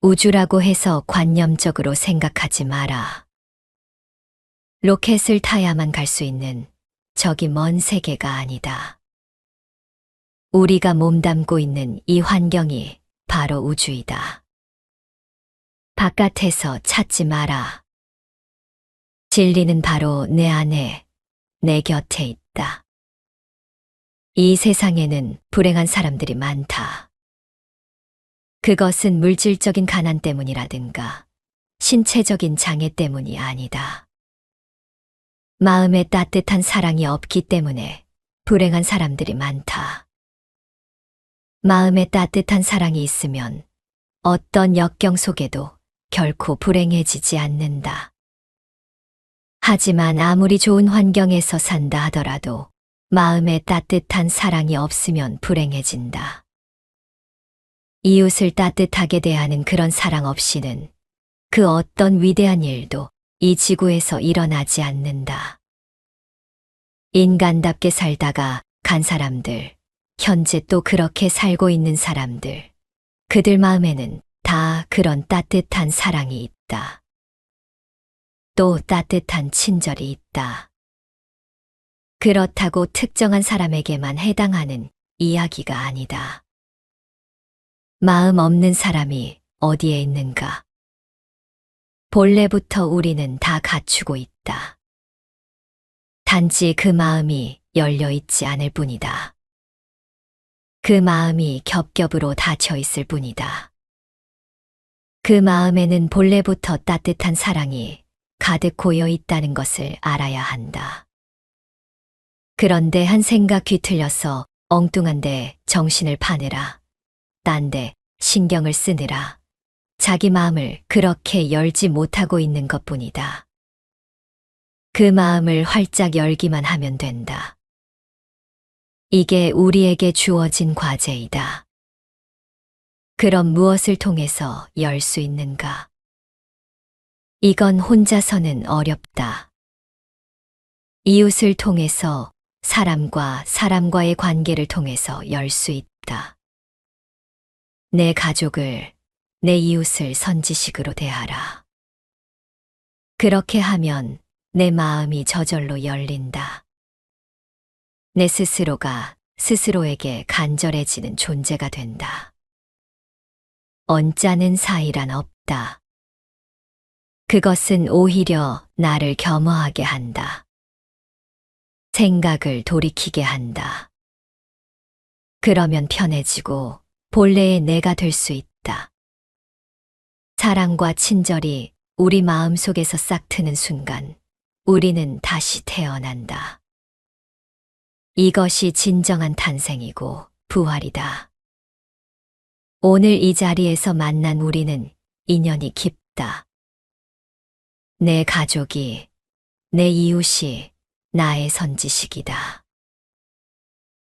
우주라고 해서 관념적으로 생각하지 마라. 로켓을 타야만 갈 수 있는 저기 먼 세계가 아니다. 우리가 몸담고 있는 이 환경이 바로 우주이다. 바깥에서 찾지 마라. 진리는 바로 내 안에, 내 곁에 있다. 이 세상에는 불행한 사람들이 많다. 그것은 물질적인 가난 때문이라든가 신체적인 장애 때문이 아니다. 마음에 따뜻한 사랑이 없기 때문에 불행한 사람들이 많다. 마음에 따뜻한 사랑이 있으면 어떤 역경 속에도 결코 불행해지지 않는다. 하지만 아무리 좋은 환경에서 산다 하더라도 마음에 따뜻한 사랑이 없으면 불행해진다. 이웃을 따뜻하게 대하는 그런 사랑 없이는 그 어떤 위대한 일도 이 지구에서 일어나지 않는다. 인간답게 살다가 간 사람들, 현재 또 그렇게 살고 있는 사람들, 그들 마음에는 다 그런 따뜻한 사랑이 있다. 또 따뜻한 친절이 있다. 그렇다고 특정한 사람에게만 해당하는 이야기가 아니다. 마음 없는 사람이 어디에 있는가? 본래부터 우리는 다 갖추고 있다. 단지 그 마음이 열려 있지 않을 뿐이다. 그 마음이 겹겹으로 닫혀 있을 뿐이다. 그 마음에는 본래부터 따뜻한 사랑이 가득 고여 있다는 것을 알아야 한다. 그런데 한 생각 뒤틀려서 엉뚱한데 정신을 파느라, 딴데 신경을 쓰느라 자기 마음을 그렇게 열지 못하고 있는 것뿐이다. 그 마음을 활짝 열기만 하면 된다. 이게 우리에게 주어진 과제이다. 그럼 무엇을 통해서 열 수 있는가? 이건 혼자서는 어렵다. 이웃을 통해서, 사람과 사람과의 관계를 통해서 열 수 있다. 내 가족을, 내 이웃을 선지식으로 대하라. 그렇게 하면 내 마음이 저절로 열린다. 내 스스로가 스스로에게 간절해지는 존재가 된다. 언짢은 사이란 없다. 그것은 오히려 나를 겸허하게 한다. 생각을 돌이키게 한다. 그러면 편해지고 본래의 내가 될 수 있다. 사랑과 친절이 우리 마음속에서 싹트는 순간 우리는 다시 태어난다. 이것이 진정한 탄생이고 부활이다. 오늘 이 자리에서 만난 우리는 인연이 깊다. 내 가족이, 내 이웃이 나의 선지식이다.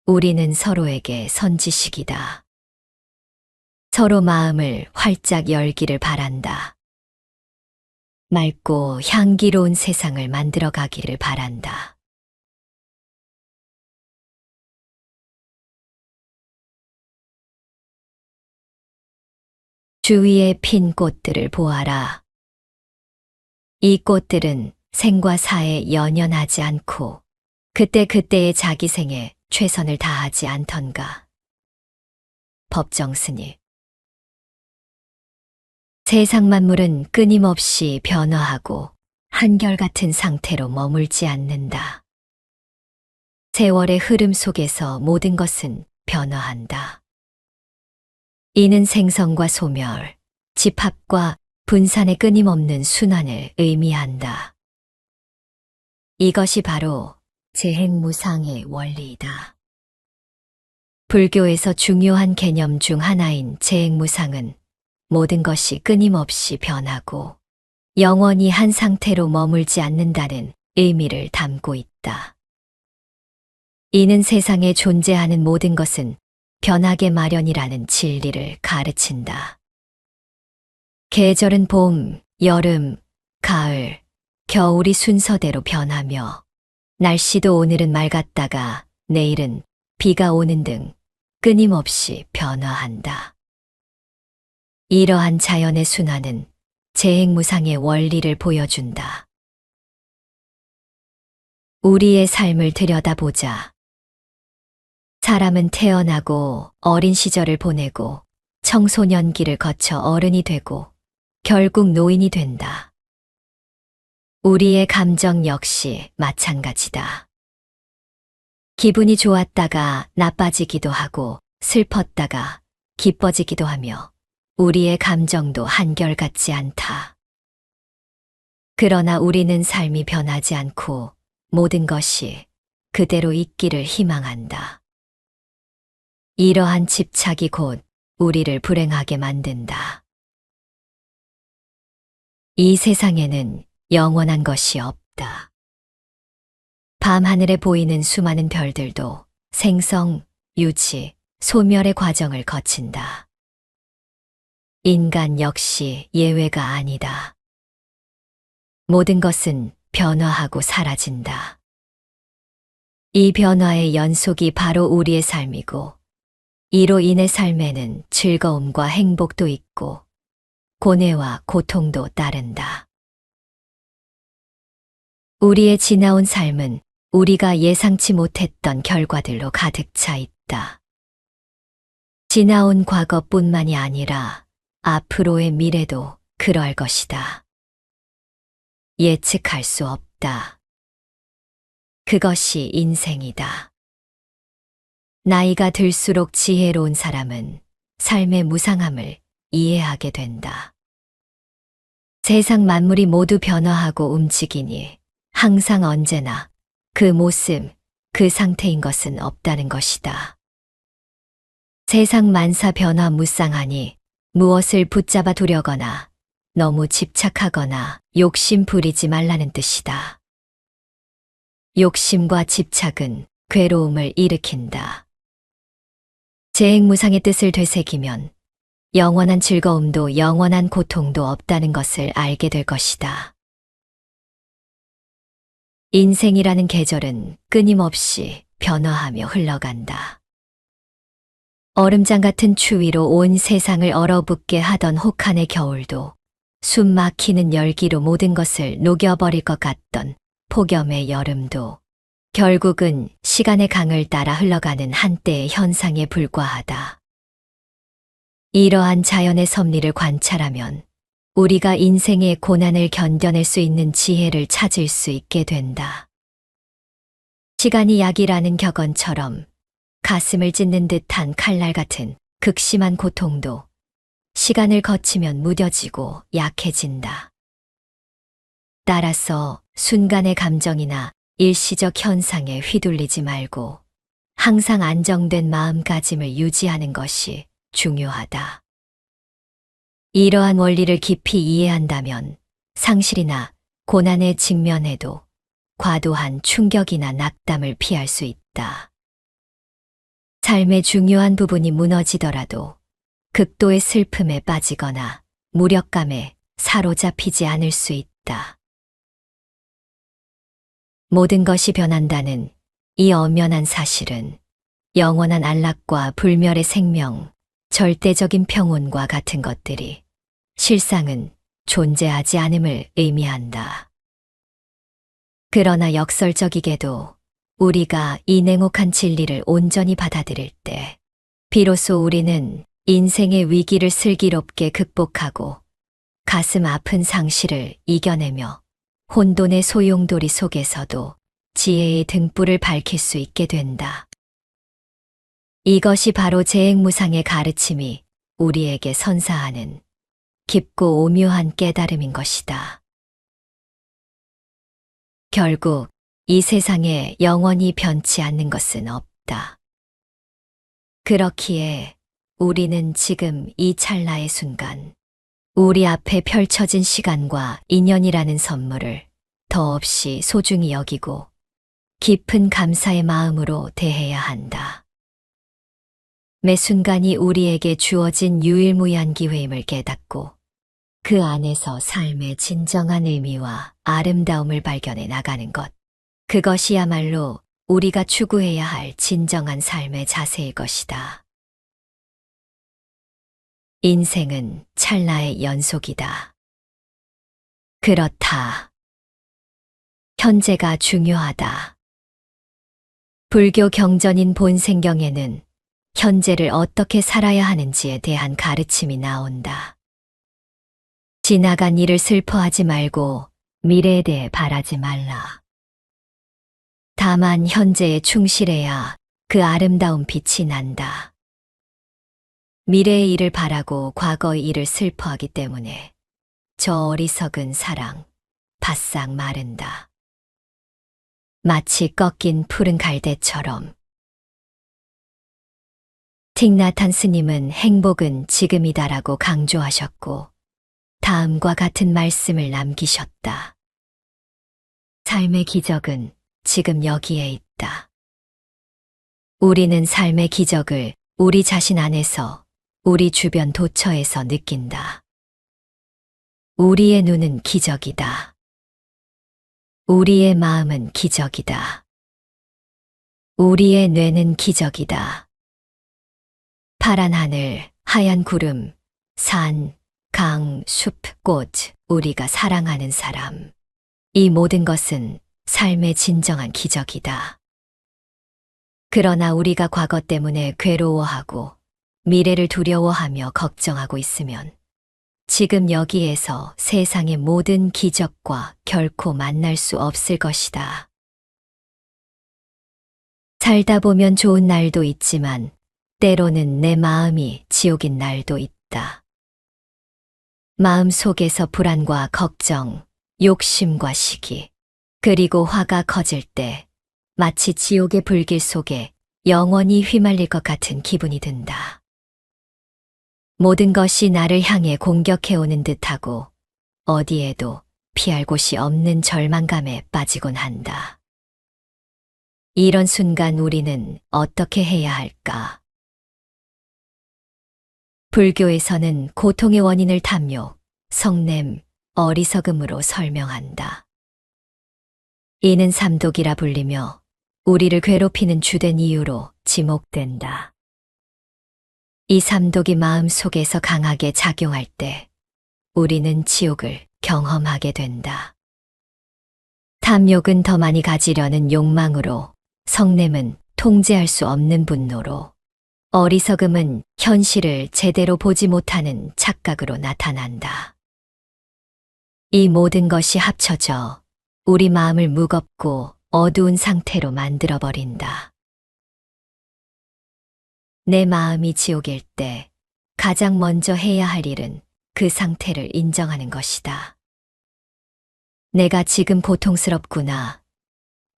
우리는 서로에게 선지식이다. 서로 마음을 활짝 열기를 바란다. 맑고 향기로운 세상을 만들어 가기를 바란다. 주위에 핀 꽃들을 보아라. 이 꽃들은 생과 사에 연연하지 않고 그때그때의 자기 생에 최선을 다하지 않던가. 법정스님. 세상 만물은 끊임없이 변화하고 한결같은 상태로 머물지 않는다. 세월의 흐름 속에서 모든 것은 변화한다. 이는 생성과 소멸, 집합과 분산의 끊임없는 순환을 의미한다. 이것이 바로 재행무상의 원리이다. 불교에서 중요한 개념 중 하나인 재행무상은 모든 것이 끊임없이 변하고 영원히 한 상태로 머물지 않는다는 의미를 담고 있다. 이는 세상에 존재하는 모든 것은 변하게 마련이라는 진리를 가르친다. 계절은 봄, 여름, 가을, 겨울이 순서대로 변하며 날씨도 오늘은 맑았다가 내일은 비가 오는 등 끊임없이 변화한다. 이러한 자연의 순환은 재행무상의 원리를 보여준다. 우리의 삶을 들여다보자. 사람은 태어나고 어린 시절을 보내고 청소년기를 거쳐 어른이 되고 결국 노인이 된다. 우리의 감정 역시 마찬가지다. 기분이 좋았다가 나빠지기도 하고 슬펐다가 기뻐지기도 하며 우리의 감정도 한결같지 않다. 그러나 우리는 삶이 변하지 않고 모든 것이 그대로 있기를 희망한다. 이러한 집착이 곧 우리를 불행하게 만든다. 이 세상에는 영원한 것이 없다. 밤하늘에 보이는 수많은 별들도 생성, 유지, 소멸의 과정을 거친다. 인간 역시 예외가 아니다. 모든 것은 변화하고 사라진다. 이 변화의 연속이 바로 우리의 삶이고 이로 인해 삶에는 즐거움과 행복도 있고 고뇌와 고통도 따른다. 우리의 지나온 삶은 우리가 예상치 못했던 결과들로 가득 차 있다. 지나온 과거뿐만이 아니라 앞으로의 미래도 그럴 것이다. 예측할 수 없다. 그것이 인생이다. 나이가 들수록 지혜로운 사람은 삶의 무상함을 이해하게 된다. 세상 만물이 모두 변화하고 움직이니 항상 언제나 그 모습, 그 상태인 것은 없다는 것이다. 세상 만사 변화 무쌍하니 무엇을 붙잡아 두려거나 너무 집착하거나 욕심 부리지 말라는 뜻이다. 욕심과 집착은 괴로움을 일으킨다. 재행무상의 뜻을 되새기면 영원한 즐거움도 영원한 고통도 없다는 것을 알게 될 것이다. 인생이라는 계절은 끊임없이 변화하며 흘러간다. 얼음장 같은 추위로 온 세상을 얼어붙게 하던 혹한의 겨울도 숨 막히는 열기로 모든 것을 녹여버릴 것 같던 폭염의 여름도 결국은 시간의 강을 따라 흘러가는 한때의 현상에 불과하다. 이러한 자연의 섭리를 관찰하면 우리가 인생의 고난을 견뎌낼 수 있는 지혜를 찾을 수 있게 된다. 시간이 약이라는 격언처럼 가슴을 찢는 듯한 칼날 같은 극심한 고통도 시간을 거치면 무뎌지고 약해진다. 따라서 순간의 감정이나 일시적 현상에 휘둘리지 말고 항상 안정된 마음가짐을 유지하는 것이 중요하다. 이러한 원리를 깊이 이해한다면 상실이나 고난에 직면해도 과도한 충격이나 낙담을 피할 수 있다. 삶의 중요한 부분이 무너지더라도 극도의 슬픔에 빠지거나 무력감에 사로잡히지 않을 수 있다. 모든 것이 변한다는 이 엄연한 사실은 영원한 안락과 불멸의 생명, 절대적인 평온과 같은 것들이 실상은 존재하지 않음을 의미한다. 그러나 역설적이게도 우리가 이 냉혹한 진리를 온전히 받아들일 때 비로소 우리는 인생의 위기를 슬기롭게 극복하고 가슴 아픈 상실을 이겨내며 혼돈의 소용돌이 속에서도 지혜의 등불을 밝힐 수 있게 된다. 이것이 바로 재행무상의 가르침이 우리에게 선사하는 깊고 오묘한 깨달음인 것이다. 결국 이 세상에 영원히 변치 않는 것은 없다. 그렇기에 우리는 지금 이 찰나의 순간, 우리 앞에 펼쳐진 시간과 인연이라는 선물을 더없이 소중히 여기고 깊은 감사의 마음으로 대해야 한다. 매 순간이 우리에게 주어진 유일무이한 기회임을 깨닫고 그 안에서 삶의 진정한 의미와 아름다움을 발견해 나가는 것. 그것이야말로 우리가 추구해야 할 진정한 삶의 자세일 것이다. 인생은 찰나의 연속이다. 그렇다. 현재가 중요하다. 불교 경전인 본생경에는 현재를 어떻게 살아야 하는지에 대한 가르침이 나온다. 지나간 일을 슬퍼하지 말고 미래에 대해 바라지 말라. 다만 현재에 충실해야 그 아름다운 빛이 난다. 미래의 일을 바라고 과거의 일을 슬퍼하기 때문에 저 어리석은 사랑 바싹 마른다. 마치 꺾인 푸른 갈대처럼. 틱나탄 스님은 행복은 지금이다라고 강조하셨고 다음과 같은 말씀을 남기셨다. 삶의 기적은 지금 여기에 있다. 우리는 삶의 기적을 우리 자신 안에서, 우리 주변 도처에서 느낀다. 우리의 눈은 기적이다. 우리의 마음은 기적이다. 우리의 뇌는 기적이다. 파란 하늘, 하얀 구름, 산, 강, 숲, 꽃, 우리가 사랑하는 사람. 이 모든 것은 삶의 진정한 기적이다. 그러나 우리가 과거 때문에 괴로워하고 미래를 두려워하며 걱정하고 있으면 지금 여기에서 세상의 모든 기적과 결코 만날 수 없을 것이다. 살다 보면 좋은 날도 있지만 때로는 내 마음이 지옥인 날도 있다. 마음 속에서 불안과 걱정, 욕심과 시기, 그리고 화가 커질 때 마치 지옥의 불길 속에 영원히 휘말릴 것 같은 기분이 든다. 모든 것이 나를 향해 공격해오는 듯하고 어디에도 피할 곳이 없는 절망감에 빠지곤 한다. 이런 순간 우리는 어떻게 해야 할까? 불교에서는 고통의 원인을 탐욕, 성냄, 어리석음으로 설명한다. 이는 삼독이라 불리며 우리를 괴롭히는 주된 이유로 지목된다. 이 삼독이 마음 속에서 강하게 작용할 때 우리는 지옥을 경험하게 된다. 탐욕은 더 많이 가지려는 욕망으로, 성냄은 통제할 수 없는 분노로, 어리석음은 현실을 제대로 보지 못하는 착각으로 나타난다. 이 모든 것이 합쳐져 우리 마음을 무겁고 어두운 상태로 만들어버린다. 내 마음이 지옥일 때 가장 먼저 해야 할 일은 그 상태를 인정하는 것이다. 내가 지금 고통스럽구나,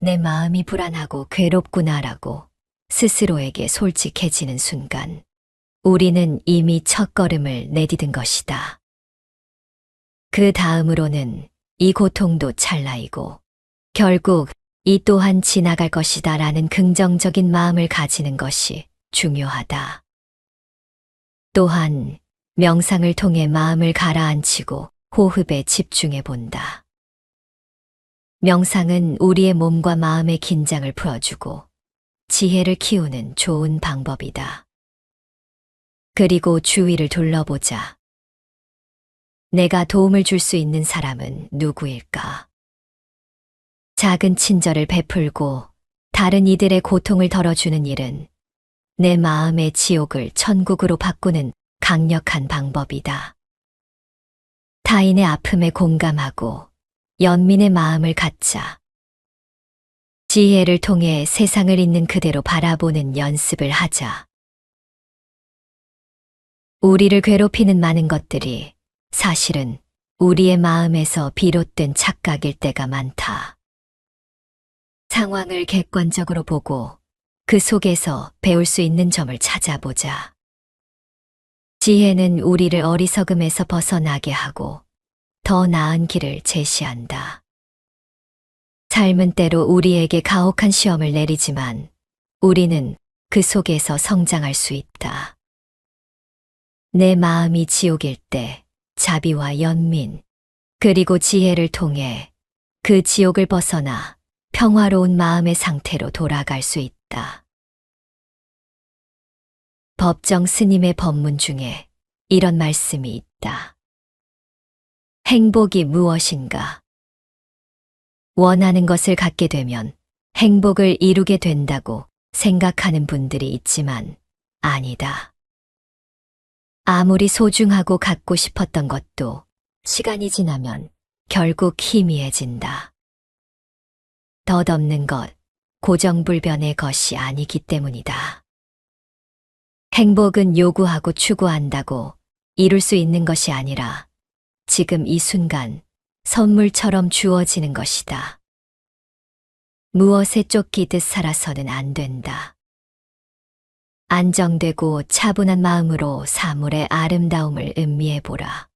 내 마음이 불안하고 괴롭구나라고 스스로에게 솔직해지는 순간 우리는 이미 첫걸음을 내디딘 것이다. 그 다음으로는 이 고통도 찰나이고 결국 이 또한 지나갈 것이다 라는 긍정적인 마음을 가지는 것이 중요하다. 또한 명상을 통해 마음을 가라앉히고 호흡에 집중해 본다. 명상은 우리의 몸과 마음의 긴장을 풀어주고 지혜를 키우는 좋은 방법이다. 그리고 주위를 둘러보자. 내가 도움을 줄 수 있는 사람은 누구일까? 작은 친절을 베풀고 다른 이들의 고통을 덜어주는 일은 내 마음의 지옥을 천국으로 바꾸는 강력한 방법이다. 타인의 아픔에 공감하고 연민의 마음을 갖자. 지혜를 통해 세상을 있는 그대로 바라보는 연습을 하자. 우리를 괴롭히는 많은 것들이 사실은 우리의 마음에서 비롯된 착각일 때가 많다. 상황을 객관적으로 보고 그 속에서 배울 수 있는 점을 찾아보자. 지혜는 우리를 어리석음에서 벗어나게 하고 더 나은 길을 제시한다. 삶은 때로 우리에게 가혹한 시험을 내리지만 우리는 그 속에서 성장할 수 있다. 내 마음이 지옥일 때 자비와 연민, 그리고 지혜를 통해 그 지옥을 벗어나 평화로운 마음의 상태로 돌아갈 수 있다. 법정 스님의 법문 중에 이런 말씀이 있다. 행복이 무엇인가? 원하는 것을 갖게 되면 행복을 이루게 된다고 생각하는 분들이 있지만 아니다. 아무리 소중하고 갖고 싶었던 것도 시간이 지나면 결국 희미해진다. 덧없는 것, 고정불변의 것이 아니기 때문이다. 행복은 요구하고 추구한다고 이룰 수 있는 것이 아니라 지금 이 순간 선물처럼 주어지는 것이다. 무엇에 쫓기듯 살아서는 안 된다. 안정되고 차분한 마음으로 사물의 아름다움을 음미해보라.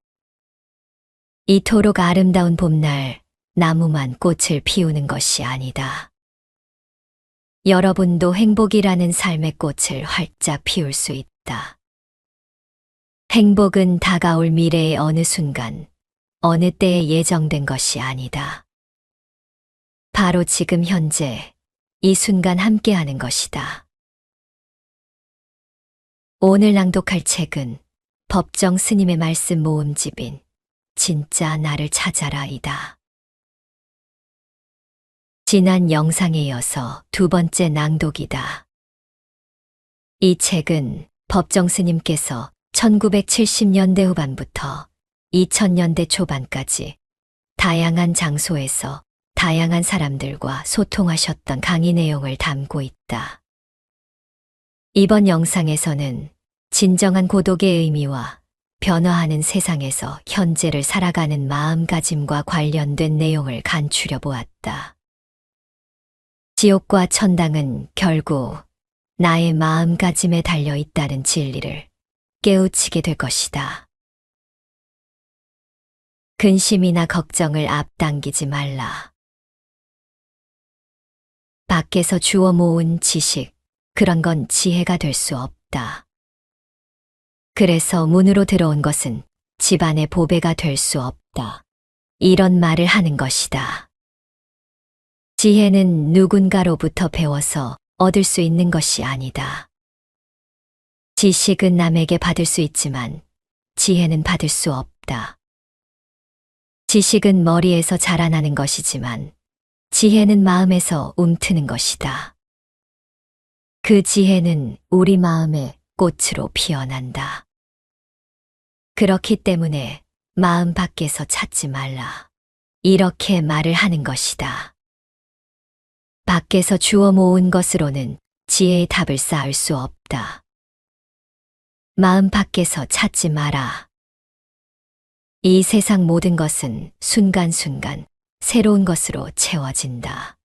이토록 아름다운 봄날 나무만 꽃을 피우는 것이 아니다. 여러분도 행복이라는 삶의 꽃을 활짝 피울 수 있다. 행복은 다가올 미래의 어느 순간, 어느 때에 예정된 것이 아니다. 바로 지금 현재, 이 순간 함께하는 것이다. 오늘 낭독할 책은 법정 스님의 말씀 모음집인 진짜 나를 찾아라이다. 지난 영상에 이어서 두 번째 낭독이다. 이 책은 법정 스님께서 1970년대 후반부터 2000년대 초반까지 다양한 장소에서 다양한 사람들과 소통하셨던 강의 내용을 담고 있다. 이번 영상에서는 진정한 고독의 의미와 변화하는 세상에서 현재를 살아가는 마음가짐과 관련된 내용을 간추려 보았다. 지옥과 천당은 결국 나의 마음가짐에 달려 있다는 진리를 깨우치게 될 것이다. 근심이나 걱정을 앞당기지 말라. 밖에서 주워 모은 지식, 그런 건 지혜가 될 수 없다. 그래서 문으로 들어온 것은 집안의 보배가 될 수 없다. 이런 말을 하는 것이다. 지혜는 누군가로부터 배워서 얻을 수 있는 것이 아니다. 지식은 남에게 받을 수 있지만 지혜는 받을 수 없다. 지식은 머리에서 자라나는 것이지만 지혜는 마음에서 움트는 것이다. 그 지혜는 우리 마음의 꽃으로 피어난다. 그렇기 때문에 마음 밖에서 찾지 말라. 이렇게 말을 하는 것이다. 밖에서 주워 모은 것으로는 지혜의 답을 쌓을 수 없다. 마음 밖에서 찾지 마라. 이 세상 모든 것은 순간순간 새로운 것으로 채워진다.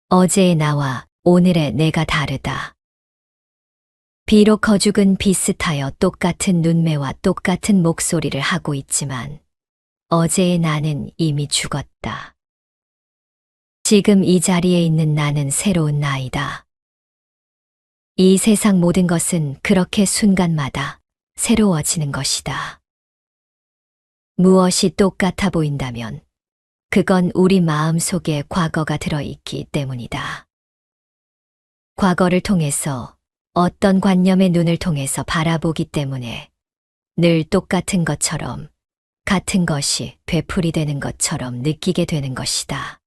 어제의 나와 오늘의 내가 다르다. 비록 거죽은 비슷하여 똑같은 눈매와 똑같은 목소리를 하고 있지만 어제의 나는 이미 죽었다. 지금 이 자리에 있는 나는 새로운 나이다. 이 세상 모든 것은 그렇게 순간마다 새로워지는 것이다. 무엇이 똑같아 보인다면 그건 우리 마음 속에 과거가 들어있기 때문이다. 과거를 통해서 어떤 관념의 눈을 통해서 바라보기 때문에 늘 똑같은 것처럼 같은 것이 되풀이되는 것처럼 느끼게 되는 것이다.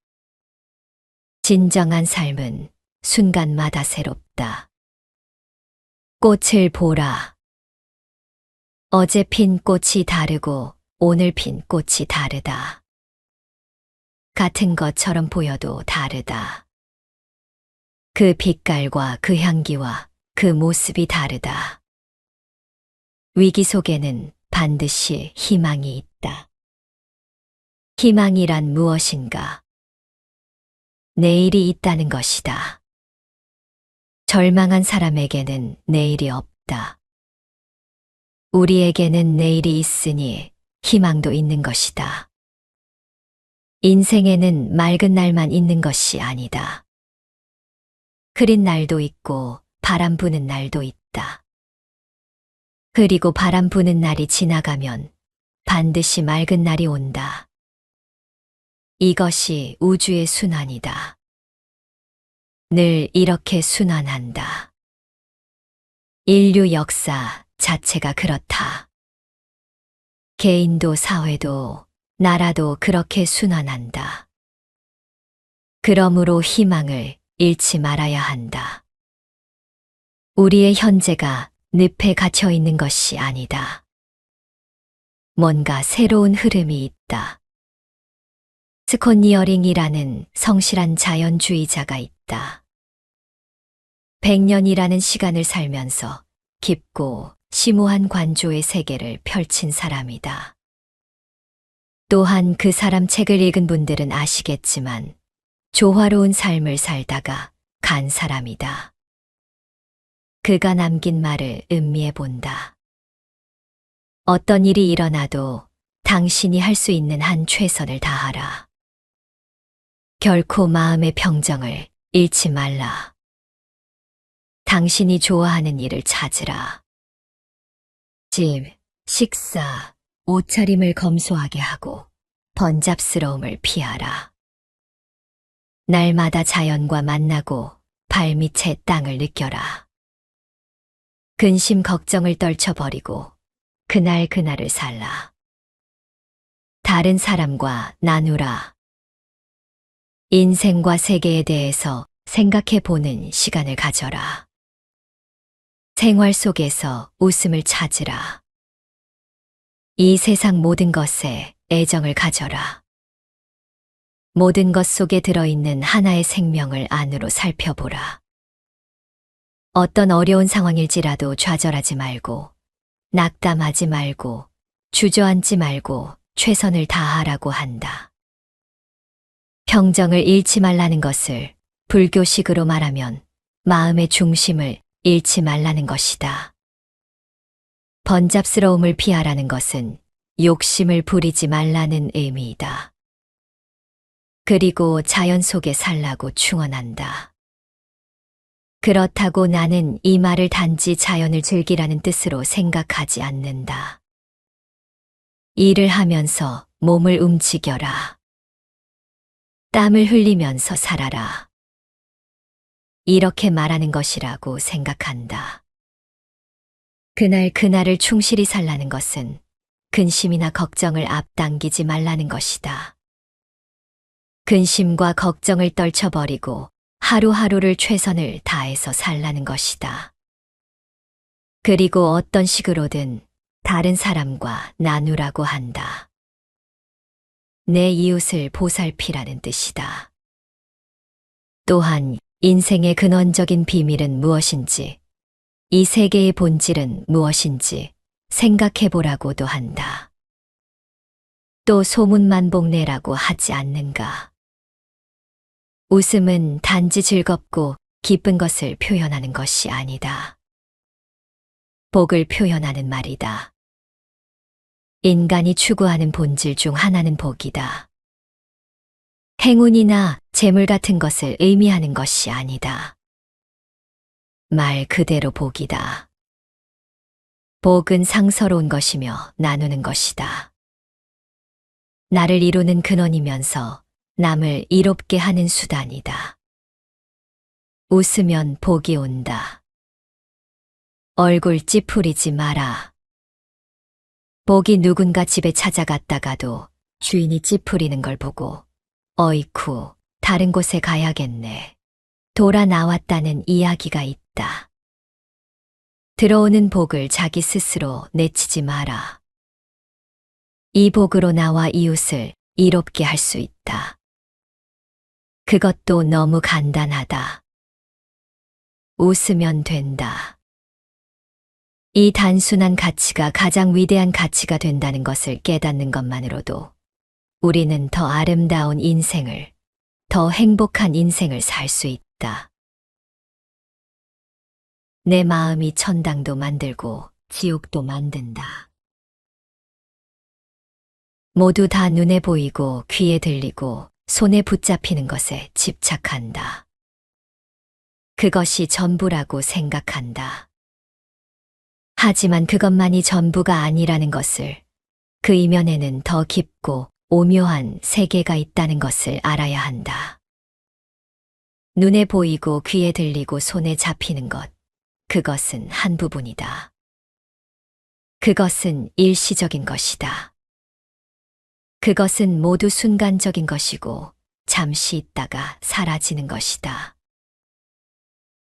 진정한 삶은 순간마다 새롭다. 꽃을 보라. 어제 핀 꽃이 다르고 오늘 핀 꽃이 다르다. 같은 것처럼 보여도 다르다. 그 빛깔과 그 향기와 그 모습이 다르다. 위기 속에는 반드시 희망이 있다. 희망이란 무엇인가? 내일이 있다는 것이다. 절망한 사람에게는 내일이 없다. 우리에게는 내일이 있으니 희망도 있는 것이다. 인생에는 맑은 날만 있는 것이 아니다. 흐린 날도 있고 바람 부는 날도 있다. 그리고 바람 부는 날이 지나가면 반드시 맑은 날이 온다. 이것이 우주의 순환이다. 늘 이렇게 순환한다. 인류 역사 자체가 그렇다. 개인도 사회도 나라도 그렇게 순환한다. 그러므로 희망을 잃지 말아야 한다. 우리의 현재가 늪에 갇혀 있는 것이 아니다. 뭔가 새로운 흐름이 있다. 스콧 니어링이라는 성실한 자연주의자가 있다. 100년이라는 시간을 살면서 깊고 심오한 관조의 세계를 펼친 사람이다. 또한 그 사람 책을 읽은 분들은 아시겠지만 조화로운 삶을 살다가 간 사람이다. 그가 남긴 말을 음미해 본다. 어떤 일이 일어나도 당신이 할 수 있는 한 최선을 다하라. 결코 마음의 평정을 잃지 말라. 당신이 좋아하는 일을 찾으라. 집, 식사, 옷차림을 검소하게 하고 번잡스러움을 피하라. 날마다 자연과 만나고 발밑의 땅을 느껴라. 근심 걱정을 떨쳐버리고 그날그날을 살라. 다른 사람과 나누라. 인생과 세계에 대해서 생각해 보는 시간을 가져라. 생활 속에서 웃음을 찾으라. 이 세상 모든 것에 애정을 가져라. 모든 것 속에 들어있는 하나의 생명을 안으로 살펴보라. 어떤 어려운 상황일지라도 좌절하지 말고, 낙담하지 말고, 주저앉지 말고 최선을 다하라고 한다. 평정을 잃지 말라는 것을 불교식으로 말하면 마음의 중심을 잃지 말라는 것이다. 번잡스러움을 피하라는 것은 욕심을 부리지 말라는 의미이다. 그리고 자연 속에 살라고 충언한다. 그렇다고 나는 이 말을 단지 자연을 즐기라는 뜻으로 생각하지 않는다. 일을 하면서 몸을 움직여라. 땀을 흘리면서 살아라. 이렇게 말하는 것이라고 생각한다. 그날을 충실히 살라는 것은 근심이나 걱정을 앞당기지 말라는 것이다. 근심과 걱정을 떨쳐버리고 하루하루를 최선을 다해서 살라는 것이다. 그리고 어떤 식으로든 다른 사람과 나누라고 한다. 내 이웃을 보살피라는 뜻이다. 또한 인생의 근원적인 비밀은 무엇인지, 이 세계의 본질은 무엇인지 생각해보라고도 한다. 또 소문만복내라고 하지 않는가. 웃음은 단지 즐겁고 기쁜 것을 표현하는 것이 아니다. 복을 표현하는 말이다. 인간이 추구하는 본질 중 하나는 복이다. 행운이나 재물 같은 것을 의미하는 것이 아니다. 말 그대로 복이다. 복은 상서로운 것이며 나누는 것이다. 나를 이루는 근원이면서 남을 이롭게 하는 수단이다. 웃으면 복이 온다. 얼굴 찌푸리지 마라. 복이 누군가 집에 찾아갔다가도 주인이 찌푸리는 걸 보고 어이쿠, 다른 곳에 가야겠네. 돌아 나왔다는 이야기가 있다. 들어오는 복을 자기 스스로 내치지 마라. 이 복으로 나와 이웃을 이롭게 할 수 있다. 그것도 너무 간단하다. 웃으면 된다. 이 단순한 가치가 가장 위대한 가치가 된다는 것을 깨닫는 것만으로도 우리는 더 아름다운 인생을, 더 행복한 인생을 살 수 있다. 내 마음이 천당도 만들고 지옥도 만든다. 모두 다 눈에 보이고 귀에 들리고 손에 붙잡히는 것에 집착한다. 그것이 전부라고 생각한다. 하지만 그것만이 전부가 아니라는 것을, 그 이면에는 더 깊고 오묘한 세계가 있다는 것을 알아야 한다. 눈에 보이고 귀에 들리고 손에 잡히는 것, 그것은 한 부분이다. 그것은 일시적인 것이다. 그것은 모두 순간적인 것이고 잠시 있다가 사라지는 것이다.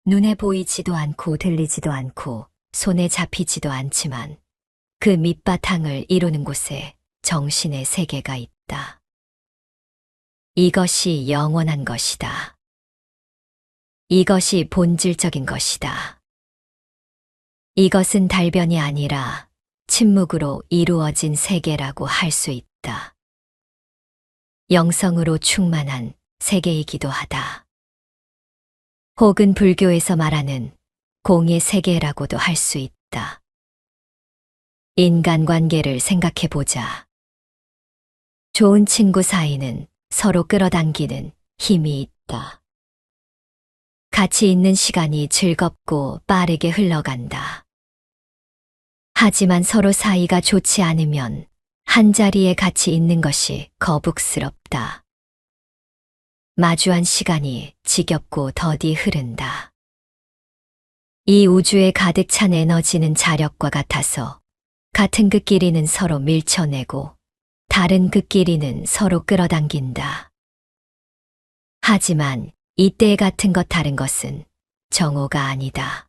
눈에 보이지도 않고 들리지도 않고 손에 잡히지도 않지만 그 밑바탕을 이루는 곳에 정신의 세계가 있다. 이것이 영원한 것이다. 이것이 본질적인 것이다. 이것은 달변이 아니라 침묵으로 이루어진 세계라고 할 수 있다. 영성으로 충만한 세계이기도 하다. 혹은 불교에서 말하는 공의 세계라고도 할 수 있다. 인간관계를 생각해보자. 좋은 친구 사이는 서로 끌어당기는 힘이 있다. 같이 있는 시간이 즐겁고 빠르게 흘러간다. 하지만 서로 사이가 좋지 않으면 한자리에 같이 있는 것이 거북스럽다. 마주한 시간이 지겹고 더디 흐른다. 이 우주에 가득 찬 에너지는 자력과 같아서 같은 끝끼리는 서로 밀쳐내고 다른 끝끼리는 서로 끌어당긴다. 하지만 이때 같은 것 다른 것은 정오가 아니다.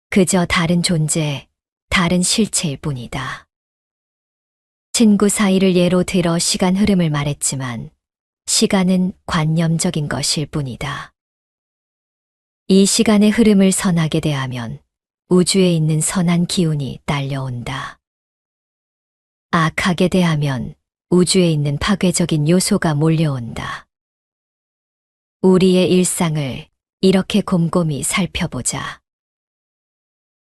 그저 다른 존재, 다른 실체일 뿐이다. 친구 사이를 예로 들어 시간 흐름을 말했지만 시간은 관념적인 것일 뿐이다. 이 시간의 흐름을 선하게 대하면 우주에 있는 선한 기운이 딸려온다. 악하게 대하면 우주에 있는 파괴적인 요소가 몰려온다. 우리의 일상을 이렇게 곰곰이 살펴보자.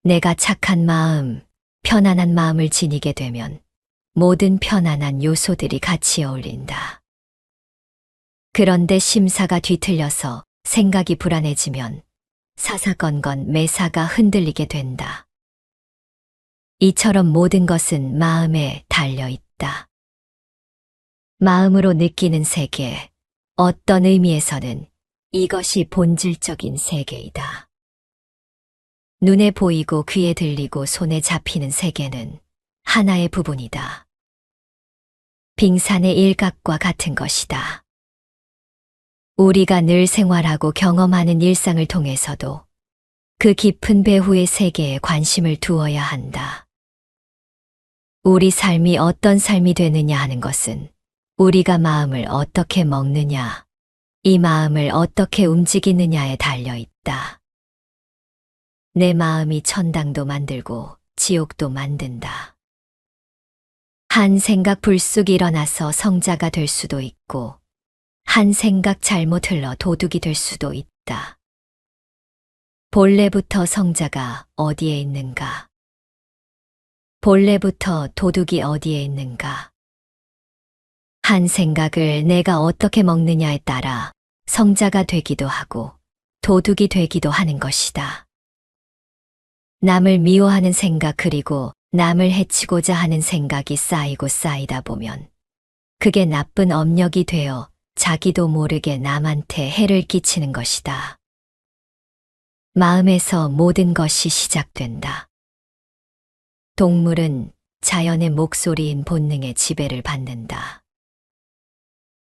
내가 착한 마음, 편안한 마음을 지니게 되면 모든 편안한 요소들이 같이 어울린다. 그런데 심사가 뒤틀려서 생각이 불안해지면 사사건건 매사가 흔들리게 된다. 이처럼 모든 것은 마음에 달려 있다. 마음으로 느끼는 세계, 어떤 의미에서는 이것이 본질적인 세계이다. 눈에 보이고 귀에 들리고 손에 잡히는 세계는 하나의 부분이다. 빙산의 일각과 같은 것이다. 우리가 늘 생활하고 경험하는 일상을 통해서도 그 깊은 배후의 세계에 관심을 두어야 한다. 우리 삶이 어떤 삶이 되느냐 하는 것은 우리가 마음을 어떻게 먹느냐, 이 마음을 어떻게 움직이느냐에 달려 있다. 내 마음이 천당도 만들고 지옥도 만든다. 한 생각 불쑥 일어나서 성자가 될 수도 있고, 한 생각 잘못 흘러 도둑이 될 수도 있다. 본래부터 성자가 어디에 있는가? 본래부터 도둑이 어디에 있는가? 한 생각을 내가 어떻게 먹느냐에 따라 성자가 되기도 하고 도둑이 되기도 하는 것이다. 남을 미워하는 생각 그리고 남을 해치고자 하는 생각이 쌓이고 쌓이다 보면 그게 나쁜 업력이 되어 자기도 모르게 남한테 해를 끼치는 것이다. 마음에서 모든 것이 시작된다. 동물은 자연의 목소리인 본능의 지배를 받는다.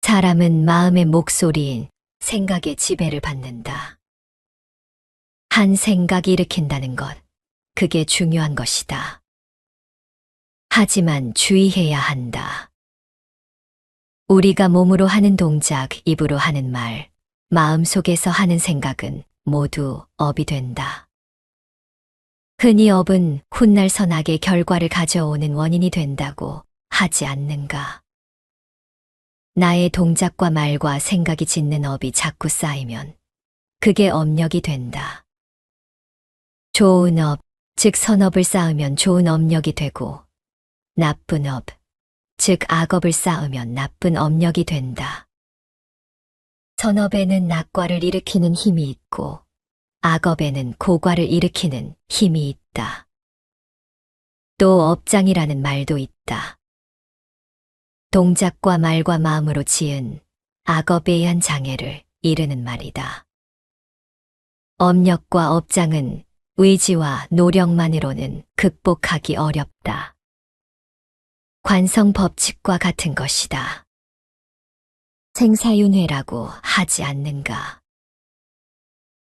사람은 마음의 목소리인 생각의 지배를 받는다. 한 생각이 일으킨다는 것, 그게 중요한 것이다. 하지만 주의해야 한다. 우리가 몸으로 하는 동작, 입으로 하는 말, 마음속에서 하는 생각은 모두 업이 된다. 흔히 업은 훗날 선악의 결과를 가져오는 원인이 된다고 하지 않는가? 나의 동작과 말과 생각이 짓는 업이 자꾸 쌓이면 그게 업력이 된다. 좋은 업, 즉 선업을 쌓으면 좋은 업력이 되고 나쁜 업, 즉 악업을 쌓으면 나쁜 업력이 된다. 선업에는 낙과를 일으키는 힘이 있고 악업에는 고과를 일으키는 힘이 있다. 또 업장이라는 말도 있다. 동작과 말과 마음으로 지은 악업에 의한 장애를 이르는 말이다. 업력과 업장은 의지와 노력만으로는 극복하기 어렵다. 관성 법칙과 같은 것이다. 생사윤회라고 하지 않는가?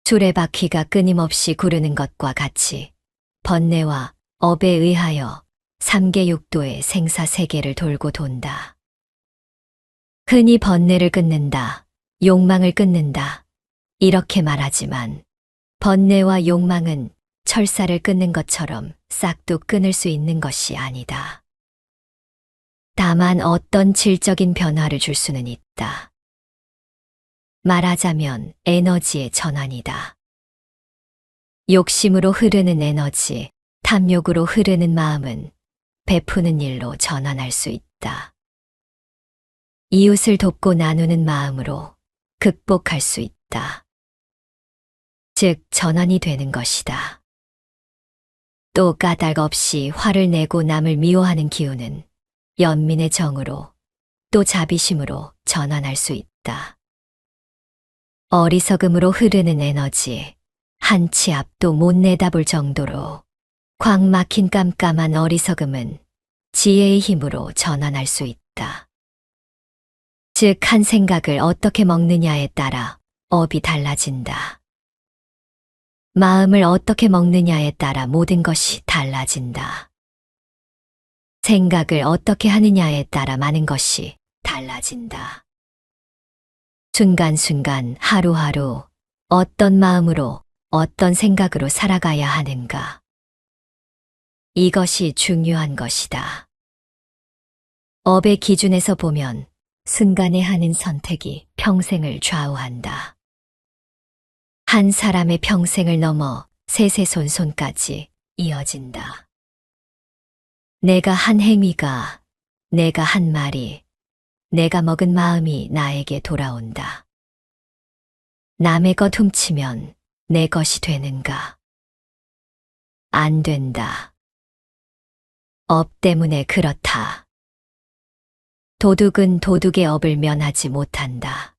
수레바퀴가 끊임없이 구르는 것과 같이 번뇌와 업에 의하여 삼계육도의 생사세계를 돌고 돈다. 흔히 번뇌를 끊는다, 욕망을 끊는다, 이렇게 말하지만 번뇌와 욕망은 철사를 끊는 것처럼 싹도 끊을 수 있는 것이 아니다. 다만 어떤 질적인 변화를 줄 수는 있다. 말하자면 에너지의 전환이다. 욕심으로 흐르는 에너지, 탐욕으로 흐르는 마음은 베푸는 일로 전환할 수 있다. 이웃을 돕고 나누는 마음으로 극복할 수 있다. 즉 전환이 되는 것이다. 또 까닭 없이 화를 내고 남을 미워하는 기운은 연민의 정으로 또 자비심으로 전환할 수 있다. 어리석음으로 흐르는 에너지, 한 치 앞도 못 내다볼 정도로 꽉 막힌 깜깜한 어리석음은 지혜의 힘으로 전환할 수 있다. 즉, 한 생각을 어떻게 먹느냐에 따라 업이 달라진다. 마음을 어떻게 먹느냐에 따라 모든 것이 달라진다. 생각을 어떻게 하느냐에 따라 많은 것이 달라진다. 순간순간 하루하루 어떤 마음으로 어떤 생각으로 살아가야 하는가. 이것이 중요한 것이다. 업의 기준에서 보면 순간에 하는 선택이 평생을 좌우한다. 한 사람의 평생을 넘어 세세손손까지 이어진다. 내가 한 행위가, 내가 한 말이, 내가 먹은 마음이 나에게 돌아온다. 남의 것 훔치면 내 것이 되는가? 안 된다. 업 때문에 그렇다. 도둑은 도둑의 업을 면하지 못한다.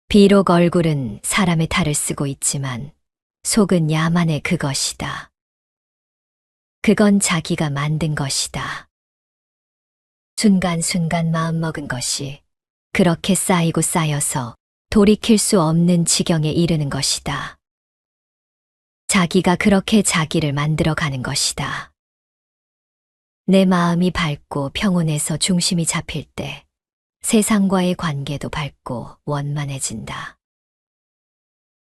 비록 얼굴은 사람의 탈을 쓰고 있지만 속은 야만의 그것이다. 그건 자기가 만든 것이다. 순간순간 마음먹은 것이 그렇게 쌓이고 쌓여서 돌이킬 수 없는 지경에 이르는 것이다. 자기가 그렇게 자기를 만들어 가는 것이다. 내 마음이 밝고 평온해서 중심이 잡힐 때 세상과의 관계도 밝고 원만해진다.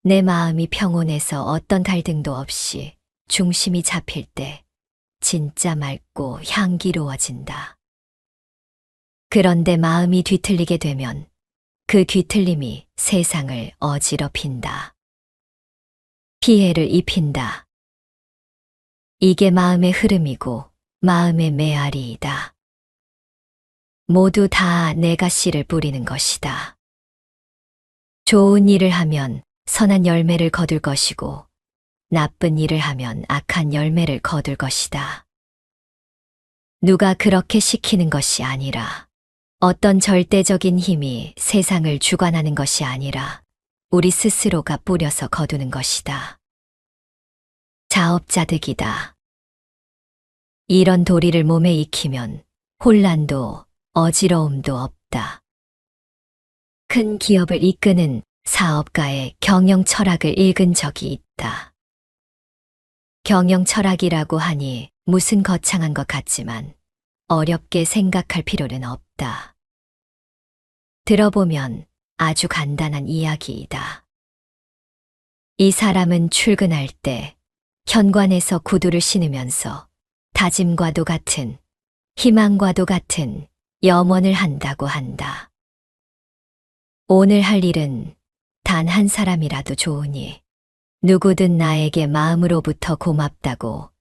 내 마음이 평온해서 어떤 갈등도 없이 중심이 잡힐 때 진짜 맑고 향기로워진다. 그런데 마음이 뒤틀리게 되면 그 뒤틀림이 세상을 어지럽힌다. 피해를 입힌다. 이게 마음의 흐름이고 마음의 메아리이다. 모두 다 내가 씨를 뿌리는 것이다. 좋은 일을 하면 선한 열매를 거둘 것이고 나쁜 일을 하면 악한 열매를 거둘 것이다. 누가 그렇게 시키는 것이 아니라 어떤 절대적인 힘이 세상을 주관하는 것이 아니라 우리 스스로가 뿌려서 거두는 것이다. 자업자득이다. 이런 도리를 몸에 익히면 혼란도 어지러움도 없다. 큰 기업을 이끄는 사업가의 경영 철학을 읽은 적이 있다. 경영 철학이라고 하니 무슨 거창한 것 같지만 어렵게 생각할 필요는 없다. 들어보면 아주 간단한 이야기이다. 이 사람은 출근할 때 현관에서 구두를 신으면서 다짐과도 같은, 희망과도 같은 염원을 한다고 한다. 오늘 할 일은 단 한 사람이라도 좋으니 누구든 나에게 마음으로부터 고맙다고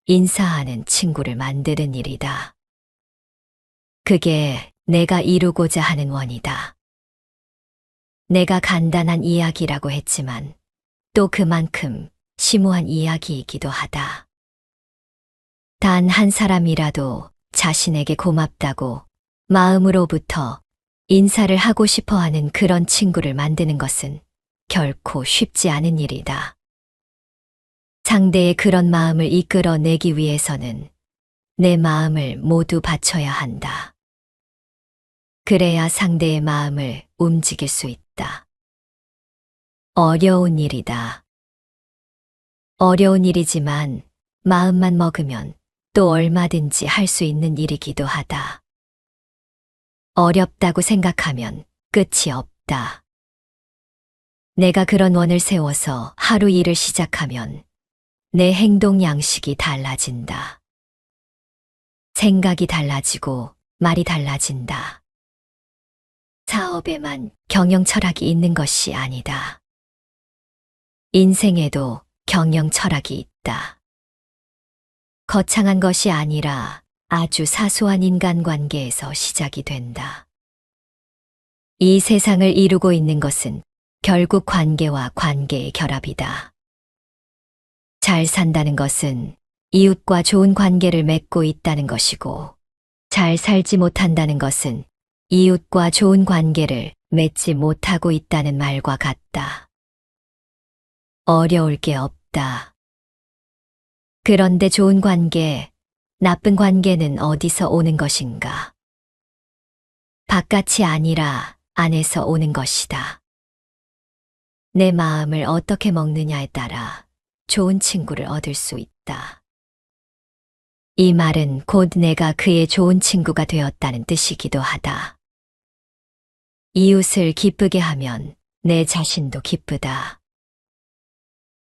인사하는 친구를 만드는 일이다. 그게 내가 이루고자 하는 원이다. 내가 간단한 이야기라고 했지만 또 그만큼 심오한 이야기이기도 하다. 단 한 사람이라도 자신에게 고맙다고 마음으로부터 인사를 하고 싶어 하는 그런 친구를 만드는 것은 결코 쉽지 않은 일이다. 상대의 그런 마음을 이끌어내기 위해서는 내 마음을 모두 바쳐야 한다. 그래야 상대의 마음을 움직일 수 있다. 어려운 일이다. 어려운 일이지만 마음만 먹으면 또 얼마든지 할 수 있는 일이기도 하다. 어렵다고 생각하면 끝이 없다. 내가 그런 원을 세워서 하루 일을 시작하면 내 행동 양식이 달라진다. 생각이 달라지고 말이 달라진다. 사업에만 경영 철학이 있는 것이 아니다. 인생에도 경영 철학이 있다. 거창한 것이 아니라 아주 사소한 인간관계에서 시작이 된다. 이 세상을 이루고 있는 것은 결국 관계와 관계의 결합이다. 잘 산다는 것은 이웃과 좋은 관계를 맺고 있다는 것이고, 잘 살지 못한다는 것은 이웃과 좋은 관계를 맺지 못하고 있다는 말과 같다. 어려울 게 없다. 그런데 좋은 관계, 나쁜 관계는 어디서 오는 것인가? 바깥이 아니라 안에서 오는 것이다. 내 마음을 어떻게 먹느냐에 따라 좋은 친구를 얻을 수 있다. 이 말은 곧 내가 그의 좋은 친구가 되었다는 뜻이기도 하다. 이웃을 기쁘게 하면 내 자신도 기쁘다.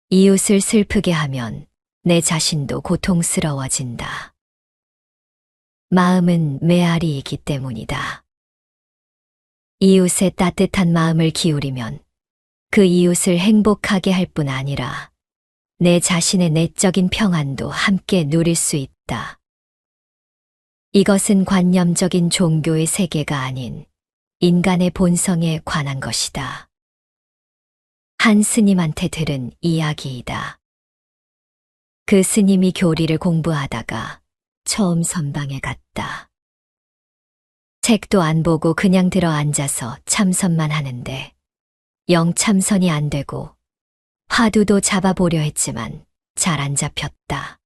이웃을 슬프게 하면 내 자신도 고통스러워진다. 마음은 메아리이기 때문이다. 이웃의 따뜻한 마음을 기울이면 그 이웃을 행복하게 할 뿐 아니라 내 자신의 내적인 평안도 함께 누릴 수 있다. 이것은 관념적인 종교의 세계가 아닌 인간의 본성에 관한 것이다. 한 스님한테 들은 이야기이다. 그 스님이 교리를 공부하다가 처음 선방에 갔다. 책도 안 보고 그냥 들어 앉아서 참선만 하는데 영 참선이 안 되고 화두도 잡아보려 했지만 잘 안 잡혔다.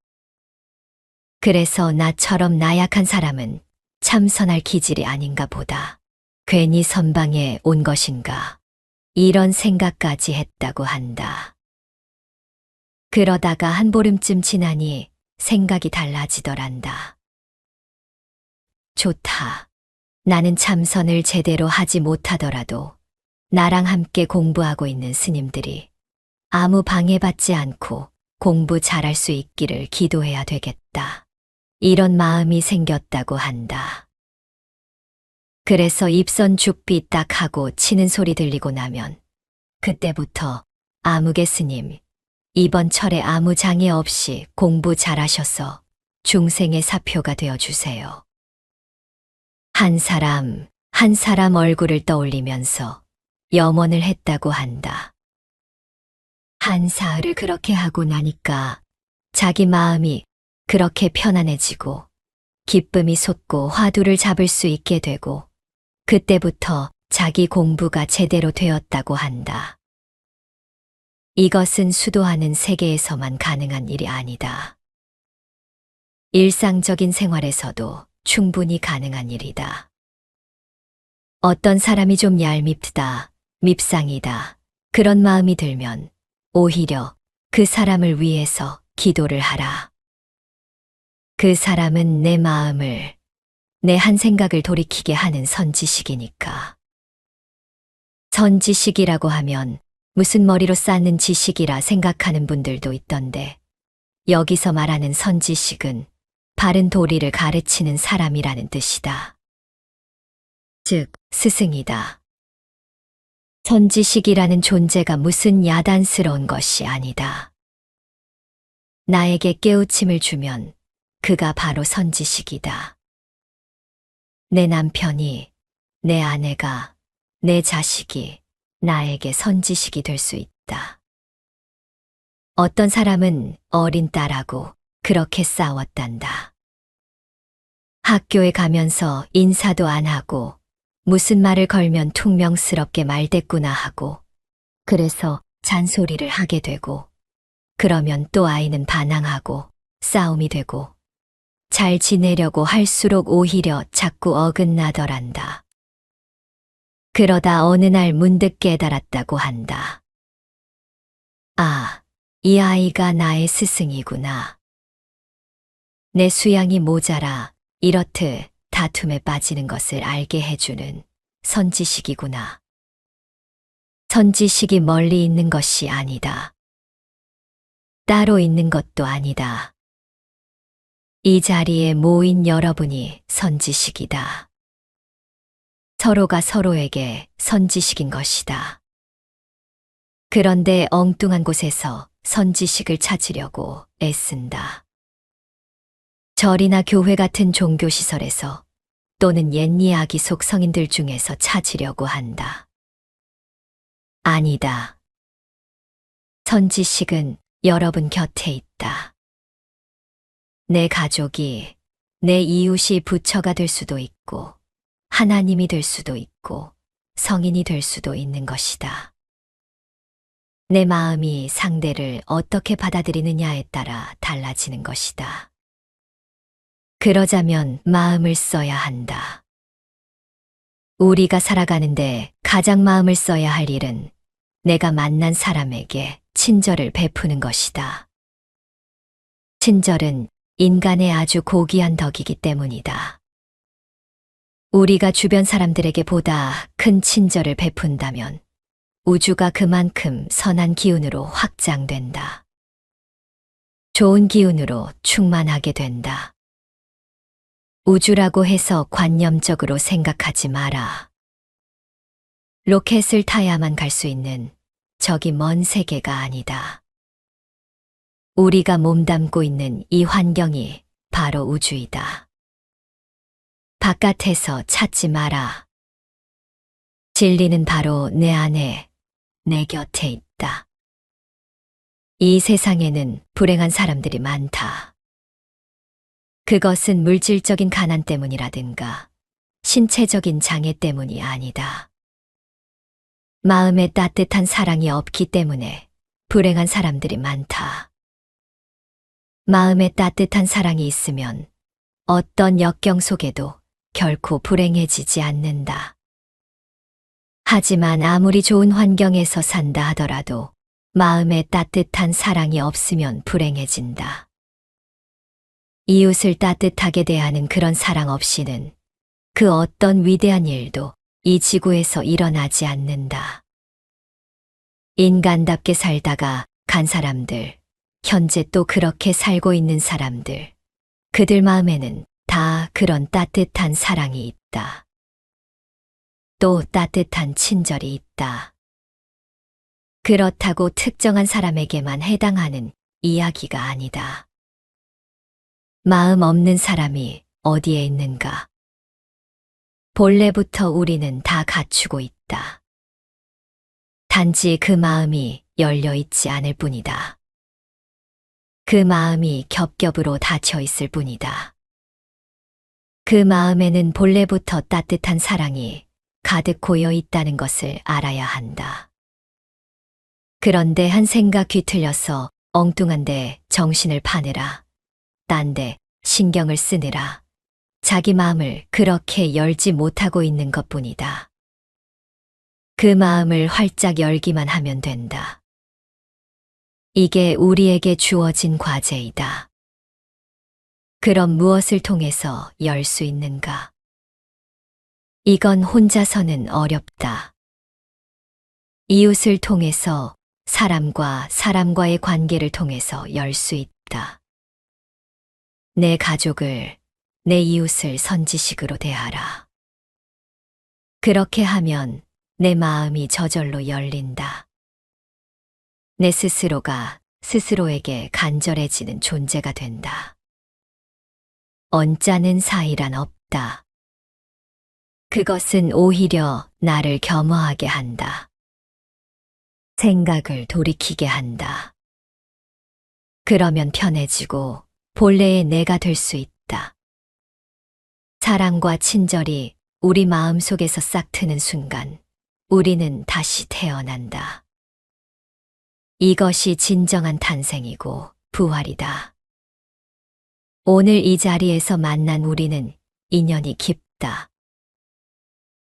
그래서 나처럼 나약한 사람은 참선할 기질이 아닌가 보다. 괜히 선방에 온 것인가. 이런 생각까지 했다고 한다. 그러다가 한 보름쯤 지나니 생각이 달라지더란다. 좋다. 나는 참선을 제대로 하지 못하더라도 나랑 함께 공부하고 있는 스님들이 아무 방해받지 않고 공부 잘할 수 있기를 기도해야 되겠다. 이런 마음이 생겼다고 한다. 그래서 입선 죽비 딱 하고 치는 소리 들리고 나면 그때부터 아무개 스님, 이번 철에 아무 장애 없이 공부 잘하셔서 중생의 사표가 되어주세요. 한 사람 얼굴을 떠올리면서 염원을 했다고 한다. 한 사흘을 그렇게 하고 나니까 자기 마음이 그렇게 편안해지고 기쁨이 솟고 화두를 잡을 수 있게 되고 그때부터 자기 공부가 제대로 되었다고 한다. 이것은 수도하는 세계에서만 가능한 일이 아니다. 일상적인 생활에서도 충분히 가능한 일이다. 어떤 사람이 좀 얄밉다, 밉상이다, 그런 마음이 들면 오히려 그 사람을 위해서 기도를 하라. 그 사람은 내 마음을, 내 한 생각을 돌이키게 하는 선지식이니까. 선지식이라고 하면 무슨 머리로 쌓는 지식이라 생각하는 분들도 있던데 여기서 말하는 선지식은 바른 도리를 가르치는 사람이라는 뜻이다. 즉, 스승이다. 선지식이라는 존재가 무슨 야단스러운 것이 아니다. 나에게 깨우침을 주면 그가 바로 선지식이다. 내 남편이, 내 아내가, 내 자식이 나에게 선지식이 될 수 있다. 어떤 사람은 어린 딸하고 그렇게 싸웠단다. 학교에 가면서 인사도 안 하고 무슨 말을 걸면 퉁명스럽게 말대꾸나 하고 그래서 잔소리를 하게 되고 그러면 또 아이는 반항하고 싸움이 되고 잘 지내려고 할수록 오히려 자꾸 어긋나더란다. 그러다 어느 날 문득 깨달았다고 한다. 아, 이 아이가 나의 스승이구나. 내 수양이 모자라 이렇듯 다툼에 빠지는 것을 알게 해주는 선지식이구나. 선지식이 멀리 있는 것이 아니다. 따로 있는 것도 아니다. 이 자리에 모인 여러분이 선지식이다. 서로가 서로에게 선지식인 것이다. 그런데 엉뚱한 곳에서 선지식을 찾으려고 애쓴다. 절이나 교회 같은 종교시설에서 또는 옛 이야기 속 성인들 중에서 찾으려고 한다. 아니다. 선지식은 여러분 곁에 있다. 내 가족이, 내 이웃이 부처가 될 수도 있고 하나님이 될 수도 있고 성인이 될 수도 있는 것이다. 내 마음이 상대를 어떻게 받아들이느냐에 따라 달라지는 것이다. 그러자면 마음을 써야 한다. 우리가 살아가는데 가장 마음을 써야 할 일은 내가 만난 사람에게 친절을 베푸는 것이다. 친절은 인간의 아주 고귀한 덕이기 때문이다. 우리가 주변 사람들에게 보다 큰 친절을 베푼다면 우주가 그만큼 선한 기운으로 확장된다. 좋은 기운으로 충만하게 된다. 우주라고 해서 관념적으로 생각하지 마라. 로켓을 타야만 갈 수 있는 저기 먼 세계가 아니다. 우리가 몸담고 있는 이 환경이 바로 우주이다. 바깥에서 찾지 마라. 진리는 바로 내 안에, 내 곁에 있다. 이 세상에는 불행한 사람들이 많다. 그것은 물질적인 가난 때문이라든가 신체적인 장애 때문이 아니다. 마음에 따뜻한 사랑이 없기 때문에 불행한 사람들이 많다. 마음에 따뜻한 사랑이 있으면 어떤 역경 속에도 결코 불행해지지 않는다. 하지만 아무리 좋은 환경에서 산다 하더라도 마음에 따뜻한 사랑이 없으면 불행해진다. 이웃을 따뜻하게 대하는 그런 사랑 없이는 그 어떤 위대한 일도 이 지구에서 일어나지 않는다. 인간답게 살다가 간 사람들, 현재 또 그렇게 살고 있는 사람들, 그들 마음에는 다 그런 따뜻한 사랑이 있다. 또 따뜻한 친절이 있다. 그렇다고 특정한 사람에게만 해당하는 이야기가 아니다. 마음 없는 사람이 어디에 있는가? 본래부터 우리는 다 갖추고 있다. 단지 그 마음이 열려 있지 않을 뿐이다. 그 마음이 겹겹으로 닫혀 있을 뿐이다. 그 마음에는 본래부터 따뜻한 사랑이 가득 고여 있다는 것을 알아야 한다. 그런데 한 생각 뒤틀려서 엉뚱한데 정신을 파느라, 딴데 신경을 쓰느라 자기 마음을 그렇게 열지 못하고 있는 것뿐이다. 그 마음을 활짝 열기만 하면 된다. 이게 우리에게 주어진 과제이다. 그럼 무엇을 통해서 열 수 있는가? 이건 혼자서는 어렵다. 이웃을 통해서, 사람과 사람과의 관계를 통해서 열 수 있다. 내 가족을, 내 이웃을 선지식으로 대하라. 그렇게 하면 내 마음이 저절로 열린다. 내 스스로가 스스로에게 간절해지는 존재가 된다. 언짢은 사이란 없다. 그것은 오히려 나를 겸허하게 한다. 생각을 돌이키게 한다. 그러면 편해지고 본래의 내가 될 수 있다. 사랑과 친절이 우리 마음 속에서 싹 트는 순간 우리는 다시 태어난다. 이것이 진정한 탄생이고 부활이다. 오늘 이 자리에서 만난 우리는 인연이 깊다.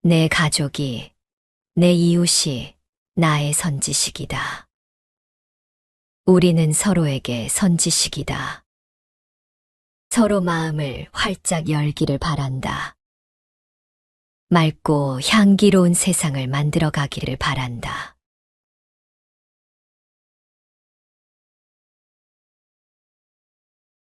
내 가족이, 내 이웃이 나의 선지식이다. 우리는 서로에게 선지식이다. 서로 마음을 활짝 열기를 바란다. 맑고 향기로운 세상을 만들어 가기를 바란다.